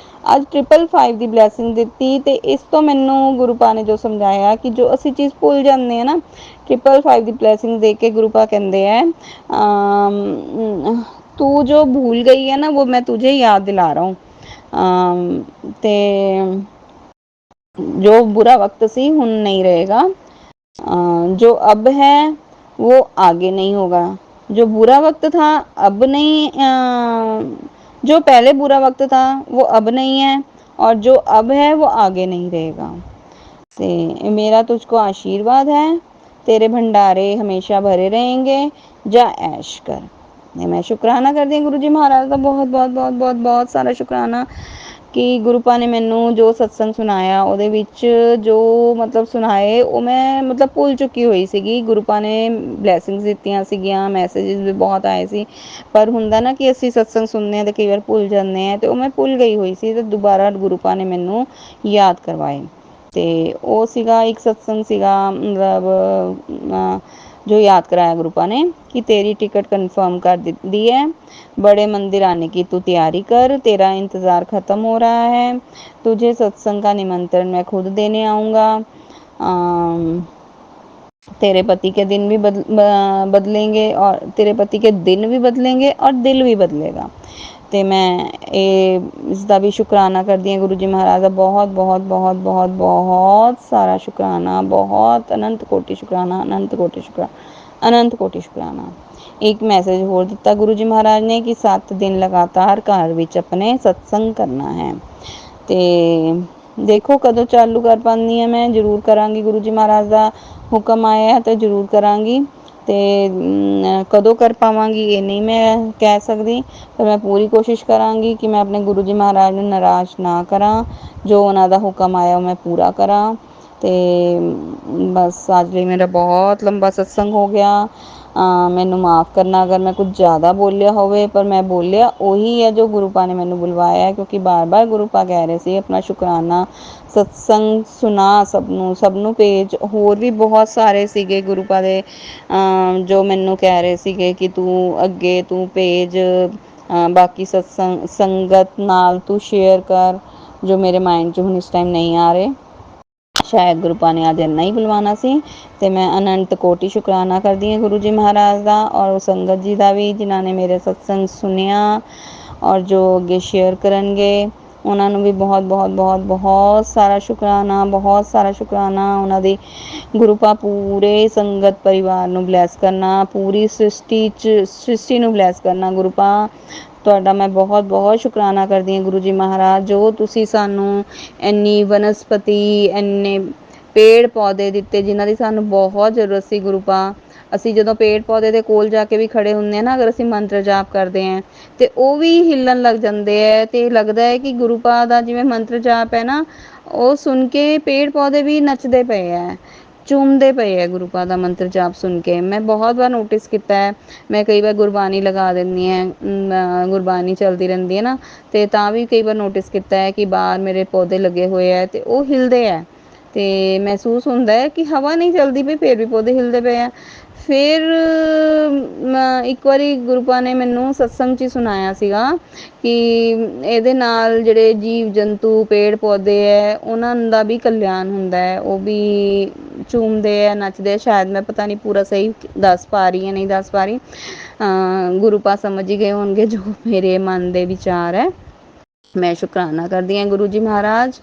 ਅੱਜ 555 ਦੀ ਬਲੈਸਿੰਗ ਦਿੱਤੀ, ਤੇ ਇਸ ਤੋਂ ਮੈਨੂੰ ਗੁਰੂ ਪਾ ਨੇ ਜੋ ਸਮਝਾਇਆ ਕਿ ਜੋ ਅਸੀਂ ਚੀਜ਼ ਭੁੱਲ ਜਾਂਦੇ ਹਾਂ ਨਾ, 555 ਦੀ ਬਲੈਸਿੰਗ ਦੇ ਕੇ ਗੁਰੂ ਪਾ ਕਹਿੰਦੇ ਹੈ, ਤੂੰ ਜੋ ਭूल गई है ना, वो मैं तुझे याद दिला रहा हूँ। ਤੇ जो बुरा वक्त सी हुन नहीं रहेगा, जो अब है वो आगे नहीं होगा। जो बुरा वक्त था अब नहीं, जो पहले बुरा वक्त था वो अब नहीं है, और जो अब है वो आगे नहीं रहेगा। ਤੇ ਮੇਰਾ तुझको आशीर्वाद है, तेरे भंडारे हमेशा भरे रहेंगे, जा ऐश कर। मैं शुक्राना करती हूँ गुरु जी महाराज का, बहुत बहुत बहुत बहुत बहुत सारा शुक्राना ਕਿ ਗੁਰੂ ਪਾ ਨੇ ਮੈਨੂੰ ਜੋ ਸਤਸੰਗ ਸੁਣਾਇਆ ਉਹਦੇ ਵਿੱਚ ਜੋ ਮਤਲਬ ਸੁਣਾਏ ਉਹ ਮੈਂ ਮਤਲਬ ਭੁੱਲ ਚੁੱਕੀ ਹੋਈ ਸੀਗੀ। ਗੁਰੂ ਪਾ ਨੇ ਬਲੈਸਿੰਗਸ ਦਿੱਤੀਆਂ ਸੀਗੀਆਂ, ਮੈਸੇजेस ਵੀ ਬਹੁਤ ਆਏ ਸੀ, ਪਰ ਹੁੰਦਾ ਨਾ ਕਿ ਅਸੀਂ ਸਤਸੰਗ ਸੁਣਦੇ ਹਾਂ ਤੇ ਕਈ ਵਾਰ ਭੁੱਲ ਜਾਂਦੇ ਹਾਂ, ਤੇ ਉਹ ਮੈਂ ਭੁੱਲ ਗਈ ਹੋਈ ਸੀ ਤੇ ਦੁਬਾਰਾ ਗੁਰੂ ਪਾ ਨੇ ਮੈਨੂੰ ਯਾਦ ਕਰਵਾਏ। ਤੇ ਉਹ ਸੀਗਾ ਇੱਕ ਸਤਸੰਗ ਸੀਗਾ ਮਤਲਬ जो याद कराया गुरुपा ने कि तेरी टिकट कंफर्म कर दी है, बड़े मंदिर आने की तू तैयारी कर, तेरा इंतज़ार ख़त्म हो रहा है, तुझे सत्संग का निमंत्रण मैं खुद देने आऊँगा, तेरे पति के दिन भी बदलेंगे और तेरे पति के दिन भी बदलेंगे और दिल भी बदलेगा। ਤੇ ਮੈਂ ਇਸ ਦਾ ਵੀ ਸ਼ੁਕਰਾਨਾ ਕਰਦੀ ਹਾਂ ਗੁਰੂ ਜੀ ਮਹਾਰਾਜ ਦਾ ਬਹੁਤ ਬਹੁਤ ਬਹੁਤ ਬਹੁਤ ਬਹੁਤ ਸਾਰਾ ਸ਼ੁਕਰਾਨਾ, ਬਹੁਤ ਅਨੰਤ ਕੋਟि ਸ਼ੁਕਰਾਨਾ, ਅਨੰਤ ਕੋਟि ਸ਼ੁਕਰਾਨਾ, ਅਨੰਤ ਕੋਟि ਸ਼ੁਕਰਾਨਾ। ਇੱਕ ਮੈਸੇਜ ਹੋਰ ਦਿੱਤਾ ਗੁਰੂ ਜੀ ਮਹਾਰਾਜ ਨੇ ਕਿ 7 ਦਿਨ ਲਗਾਤਾਰ ਘਰ ਵਿੱਚ ਆਪਣੇ ਸਤਸੰਗ ਕਰਨਾ ਹੈ। ਤੇ ਦੇਖੋ ਕਦੋਂ ਚਾਲੂ ਕਰ ਪਾਉਂਦੀ ਹਾਂ, ਮੈਂ ਜ਼ਰੂਰ ਕਰਾਂਗੀ। ਗੁਰੂ ਜੀ ਮਹਾਰਾਜ ਦਾ ਹੁਕਮ ਆਇਆ ਤਾਂ ਜ਼ਰੂਰ ਕਰਾਂਗੀ, ਤੇ ਕਦੋਂ ਕਰ ਪਾਵਾਂਗੀ ਇਹ ਨਹੀਂ ਮੈਂ ਕਹਿ ਸਕਦੀ, ਪਰ ਮੈਂ ਪੂਰੀ ਕੋਸ਼ਿਸ਼ ਕਰਾਂਗੀ ਕਿ ਮੈਂ ਆਪਣੇ ਗੁਰੂ ਜੀ ਮਹਾਰਾਜ ਨੂੰ ਨਾਰਾਜ਼ ਨਾ ਕਰਾਂ, ਜੋ ਉਹਨਾਂ ਦਾ ਹੁਕਮ ਆਇਆ ਉਹ ਮੈਂ ਪੂਰਾ ਕਰਾਂ। ਤੇ ਬਸ ਅੱਜ ਲਈ ਮੇਰਾ ਬਹੁਤ ਲੰਬਾ ਸਤਸੰਗ ਹੋ ਗਿਆ, ਮੈਨੂੰ ਮਾफ़ ਕਰਨਾ ਅਗਰ ਮੈਂ ਕੁਝ ਜ਼ਿਆਦਾ ਬੋਲਿਆ ਹੋਵੇ, ਪਰ ਮੈਂ ਬੋਲਿਆ ਉਹੀ ਹੈ ਜੋ ਗੁਰੂ ਪਾ ਨੇ ਮੈਨੂੰ ਬੁਲਵਾਇਆ ਹੈ, ਕਿਉਂਕਿ ਬਾਰ-ਬਾਰ ਗੁਰੂ ਪਾ ਕਹਿ ਰਹੇ ਸੀ ਆਪਣਾ ਸ਼ੁਕਰਾਨਾ ਸਤਸੰਗ ਸੁਣਾ ਸਭ ਨੂੰ ਭੇਜ। ਹੋਰ ਵੀ ਬਹੁਤ ਸਾਰੇ ਸੀਗੇ ਗੁਰੂ ਪਾ ਦੇ ਜੋ ਮੈਨੂੰ ਕਹਿ ਰਹੇ ਸੀਗੇ ਕਿ ਤੂੰ ਅੱਗੇ ਤੂੰ ਭੇਜ, ਬਾਕੀ ਸੰਗਤ ਨਾਲ ਤੂੰ ਸ਼ੇਅਰ ਕਰ, ਜੋ ਮੇਰੇ ਮਾਈਂਡ 'ਚ ਹੁਣ ਇਸ ਟਾਈਮ ਨਹੀਂ ਆ ਰਹੇ। ਸ਼ਾਇਦ ਗੁਰੂ ਪਾ ਨੇ ਅੱਜ ਇੰਨਾ ਹੀ ਬੁਲਵਾਉਣਾ ਸੀ। ਤੇ ਮੈਂ ਅਨੰਤ ਕੋਟि ਸ਼ੁਕਰਾਨਾ ਕਰਦੀ ਹਾਂ ਗੁਰੂ ਜੀ ਮਹਾਰਾਜ ਦਾ ਔਰ ਸੰਗਤ ਜੀ ਦਾ ਵੀ, ਜਿਨ੍ਹਾਂ ਨੇ ਮੇਰੇ ਸਤਸੰਗ ਸੁਣਿਆ ਔਰ ਜੋ ਅੱਗੇ ਸ਼ੇਅਰ ਕਰਨਗੇ ਉਹਨਾਂ ਨੂੰ ਵੀ ਬਹੁਤ ਬਹੁਤ ਬਹੁਤ ਬਹੁਤ ਸਾਰਾ ਸ਼ੁਕਰਾਨਾ, ਬਹੁਤ ਸਾਰਾ ਸ਼ੁਕਰਾਨਾ। ਉਹਨਾਂ ਦੀ ਗੁਰੂ ਪਾ ਪੂਰੇ ਸੰਗਤ ਪਰਿਵਾਰ ਨੂੰ ਬਲੈਸ ਕਰਨਾ, ਪੂਰੀ ਸ੍ਰਿਸ਼ਟੀ ਨੂੰ ਬਲੈਸ ਕਰਨਾ। ਗੁਰੂ ਪਾ ਤੁਹਾਡਾ ਮੈਂ ਬਹੁਤ ਬਹੁਤ ਸ਼ੁਕਰਾਨਾ ਕਰਦੀ ਹਾਂ ਗੁਰੂ ਜੀ ਮਹਾਰਾਜ, ਜੋ ਤੁਸੀਂ ਸਾਨੂੰ ਇੰਨੀ ਵਨਸਪਤੀ, ਇੰਨੇ ਪੇੜ ਪੌਦੇ ਦਿੱਤੇ ਜਿਨ੍ਹਾਂ ਦੀ ਸਾਨੂੰ ਬਹੁਤ ਜ਼ਰੂਰਤ ਸੀ। ਗੁਰੂ ਪਾ ਅਸੀਂ ਜਦੋਂ ਪੇੜ ਪੌਦੇ ਦੇ ਕੋਲ ਜਾ ਕੇ ਵੀ ਖੜੇ ਹੁੰਦੇ ਹਾਂ ਨਾ, ਅਗਰ ਅਸੀਂ ਮੰਤਰ ਜਾਪ ਕਰਦੇ ਹਾਂ ਤੇ ਉਹ ਵੀ ਹਿੱਲਣ ਲੱਗ ਜਾਂਦੇ ਹੈ, ਤੇ ਲੱਗਦਾ ਹੈ ਕਿ ਗੁਰੂ ਪਾ ਦਾ ਜਿਵੇਂ ਮੰਤਰ ਜਾਪ ਹੈ ਨਾ, ਉਹ ਸੁਣ ਕੇ ਪੇੜ ਪੌਦੇ ਵੀ ਨੱਚਦੇ ਪਏ ਹੈ, ਝੂਮਦੇ ਪਏ ਹੈ ਗੁਰੂ ਪਾ ਦਾ ਮੰਤਰ ਜਾਪ ਸੁਣ ਕੇ। ਮੈਂ ਬਹੁਤ ਵਾਰ ਨੋਟਿਸ ਕੀਤਾ ਹੈ, ਮੈਂ ਕਈ ਵਾਰ ਗੁਰਬਾਣੀ ਲਗਾ ਦਿੰਦੀ ਹਾਂ, ਗੁਰਬਾਣੀ ਚੱਲਦੀ ਰਹਿੰਦੀ ਹੈ ਨਾ, ਤੇ ਤਾਂ ਵੀ ਕਈ ਵਾਰ ਨੋਟਿਸ ਕੀਤਾ ਹੈ ਕਿ ਬਾਹਰ ਮੇਰੇ ਪੌਦੇ ਲੱਗੇ ਹੋਏ ਹੈ ਤੇ ਉਹ ਹਿਲਦੇ ਹੈ, ਤੇ ਮਹਿਸੂਸ ਹੁੰਦਾ ਹੈ ਕਿ ਹਵਾ ਨਹੀਂ ਚੱਲਦੀ ਪਈ ਫਿਰ ਵੀ ਪੌਦੇ ਹਿਲਦੇ ਪਏ ਆ। ਫਿਰ ਇੱਕ ਵਾਰੀ ਗੁਰੂ ਪਾ ਨੇ ਮੈਨੂੰ ਸਤਸੰਗ 'ਚ ਹੀ ਸੁਣਾਇਆ ਸੀਗਾ ਕਿ ਇਹਦੇ ਨਾਲ ਜਿਹੜੇ ਜੀਵ ਜੰਤੂ, ਪੇੜ ਪੌਦੇ ਹੈ, ਉਹਨਾਂ ਦਾ ਵੀ ਕਲਿਆਣ ਹੁੰਦਾ ਹੈ, ਉਹ ਵੀ ਝੂਮਦੇ ਹੈ, ਨੱਚਦੇ। ਸ਼ਾਇਦ ਮੈਂ ਪਤਾ ਨਹੀਂ ਪੂਰਾ ਸਹੀ ਦੱਸ ਪਾ ਰਹੀ ਹਾਂ, ਨਹੀਂ ਦੱਸ ਪਾ ਰਹੀ, ਗੁਰੂ ਪਾ ਸਮਝ ਹੀ ਗਏ ਹੋਣਗੇ ਜੋ ਮੇਰੇ ਮਨ ਦੇ ਵਿਚਾਰ ਹੈ। ਮੈਂ ਸ਼ੁਕਰਾਨਾ ਕਰਦੀ ਹਾਂ ਗੁਰੂ ਜੀ ਮਹਾਰਾਜ,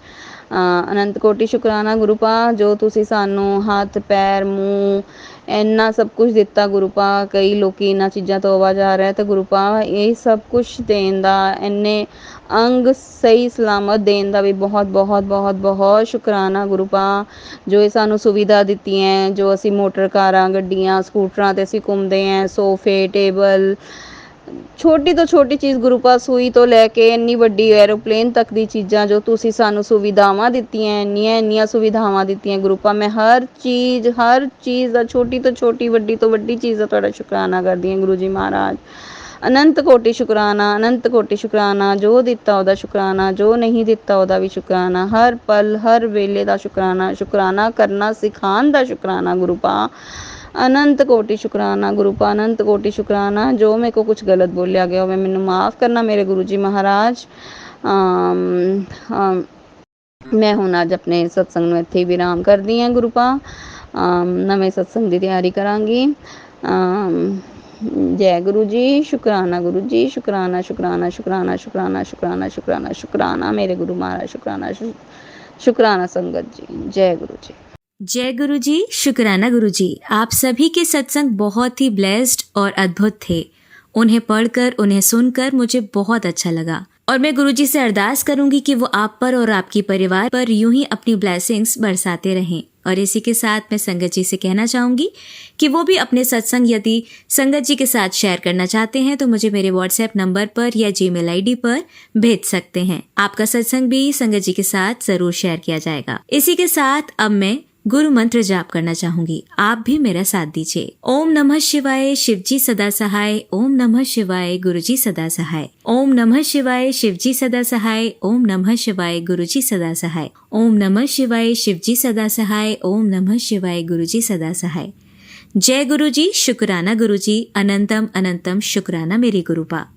ਅਨੰਤ ਕੋਟि ਸ਼ੁਕਰਾਨਾ ਗੁਰੂ ਪਾ, ਜੋ ਤੁਸੀਂ ਸਾਨੂੰ ਹੱਥ ਪੈਰ ਮੂੰਹ ਇੰਨਾ ਸਭ ਕੁਝ ਦਿੱਤਾ ਗੁਰੂ ਪਾ। ਕਈ ਲੋਕੀ ਇਹਨਾਂ ਚੀਜ਼ਾਂ ਤੋਂ ਆਵਾਜ਼ ਆ ਰਿਹਾ, ਤੇ ਗੁਰੂ ਪਾ ਇਹ ਸਭ ਕੁਛ ਦੇਣ ਦਾ, ਇੰਨੇ ਅੰਗ ਸਹੀ ਸਲਾਮਤ ਦੇਣ ਦਾ ਵੀ ਬਹੁਤ ਬਹੁਤ ਬਹੁਤ ਬਹੁਤ ਸ਼ੁਕਰਾਨਾ ਗੁਰੂ ਪਾ, ਜੋ ਇਹ ਸਾਨੂੰ ਸੁਵਿਧਾ ਦਿੱਤੀ ਹੈ, ਜੋ ਅਸੀਂ ਮੋਟਰ ਕਾਰਾਂ, ਗੱਡੀਆਂ, ਸਕੂਟਰਾਂ 'ਤੇ ਅਸੀਂ ਘੁੰਮਦੇ ਹਾਂ, ਸੋਫੇ, ਟੇਬਲ, ਛੋਟੀ ਤੋਂ ਛੋਟੀ ਚੀਜ਼ ਗੁਰੂ ਪਾ, ਸੂਈ ਤੋਂ ਲੈ ਕੇ ਇੰਨੀ ਵੱਡੀ ਐਰੋਪਲੇਨ ਤੱਕ ਦੀ ਚੀਜ਼ਾਂ ਜੋ ਤੁਸੀਂ ਸਾਨੂੰ ਸੁਵਿਧਾਵਾਂ ਦਿੱਤੀਆਂ, ਇੰਨੀਆਂ ਇੰਨੀਆਂ ਸੁਵਿਧਾਵਾਂ ਦਿੱਤੀਆਂ ਗੁਰੂ ਪਾ। ਮੈਂ ਹਰ ਚੀਜ਼ ਦਾ, ਛੋਟੀ ਤੋਂ ਛੋਟੀ, ਵੱਡੀ ਤੋਂ ਵੱਡੀ ਚੀਜ਼ ਦਾ ਤੁਹਾਡਾ ਸ਼ੁਕਰਾਨਾ ਕਰਦੀ ਹਾਂ ਗੁਰੂ ਜੀ ਮਹਾਰਾਜ। ਅਨੰਤ ਕੋਟि ਸ਼ੁਕਰਾਨਾ, ਅਨੰਤ ਕੋਟि ਸ਼ੁਕਰਾਨਾ, ਜੋ ਦਿੱਤਾ ਉਹਦਾ ਸ਼ੁਕਰਾਨਾ, ਜੋ ਨਹੀਂ ਦਿੱਤਾ ਉਹਦਾ ਵੀ ਸ਼ੁਕਰਾਨਾ, ਹਰ ਪਲ ਹਰ ਵੇਲੇ ਦਾ ਸ਼ੁਕਰਾਨਾ, ਸ਼ੁਕਰਾਨਾ ਕਰਨਾ ਸਿਖਾਉਣ ਦਾ ਸ਼ੁਕਰਾਨਾ ਗੁਰੂ ਪਾ। ਅਨੰਤ ਕੋਟि ਸ਼ੁਕਰਾਨਾ ਗੁਰੂ ਪਾ, ਅਨੰਤ ਕੋਟि ਸ਼ੁਕਰਾਨਾ। ਜੋ ਮੇਰੇ ਕੋ ਕੁਛ ਗਲਤ ਬੋਲਿਆ ਗਿਆ ਹੋਵੇ ਮੈਨੂੰ ਮਾफ़ ਕਰਨਾ ਮੇਰੇ ਗੁਰੂ ਜੀ ਮਹਾਰਾਜ। ਮੈਂ ਹੁਣ ਅੱਜ ਆਪਣੇ ਸਤਸੰਗ ਨੂੰ ਇੱਥੇ ਹੀ ਵਿਰਾਮ ਕਰਦੀ ਹਾਂ ਗੁਰੂ ਪਾ, ਨਵੇਂ ਸਤਸੰਗ ਦੀ ਤਿਆਰੀ ਕਰਾਂਗੀ। ਜੈ ਗੁਰੂ ਜੀ, ਸ਼ੁਕਰਾਨਾ ਗੁਰੂ ਜੀ, ਸ਼ੁਕਰਾਨਾ ਸ਼ੁਕਰਾਨਾ ਸ਼ੁਕਰਾਨਾ ਸ਼ੁਕਰਾਨਾ ਸ਼ੁਕਰਾਨਾ ਸ਼ੁਕਰਾਨਾ ਸ਼ੁਕਰਾਨਾ ਮੇਰੇ ਗੁਰੂ महाराज, शुक्राना शुक्राना संगत जी। जय गुरु जी। जय गुरु जी, शुक्राना गुरु जी। आप सभी के सत्संग बहुत ही ब्लेस्ड और अद्भुत थे। उन्हें पढ़कर, उन्हें सुनकर मुझे बहुत अच्छा लगा और मैं गुरु जी से अरदास करूंगी कि वो आप पर और आपकी परिवार पर यूं ही अपनी ब्लेसिंग्स बरसाते रहें। और इसी के साथ मैं संगत जी से कहना चाहूँगी कि वो भी अपने सत्संग यदि संगत जी के साथ शेयर करना चाहते हैं तो मुझे मेरे व्हाट्सएप नंबर पर या जीमेल आईडी पर भेज सकते हैं। आपका सत्संग भी संगत जी के साथ जरूर शेयर किया जाएगा। इसी के साथ अब मैं गुरु मंत्र जाप करना चाहूंगी, आप भी मेरा साथ दीजिए। ओम नमः शिवाय, शिवजी सदा सहाय। ओम नमः शिवाय, गुरुजी सदा सहाय। ओम नमः शिवाय, शिवजी सदा सहाय। ओम नमः शिवाय, गुरुजी सदा सहाय। ओम नमः शिवाय, शिवजी सदा सहाय। ओम नमः शिवाय, गुरुजी सदा सहाय। जय गुरुजी, शुक्राना गुरुजी, अनंतम अनंतम शुक्राना मेरे गुरुपा।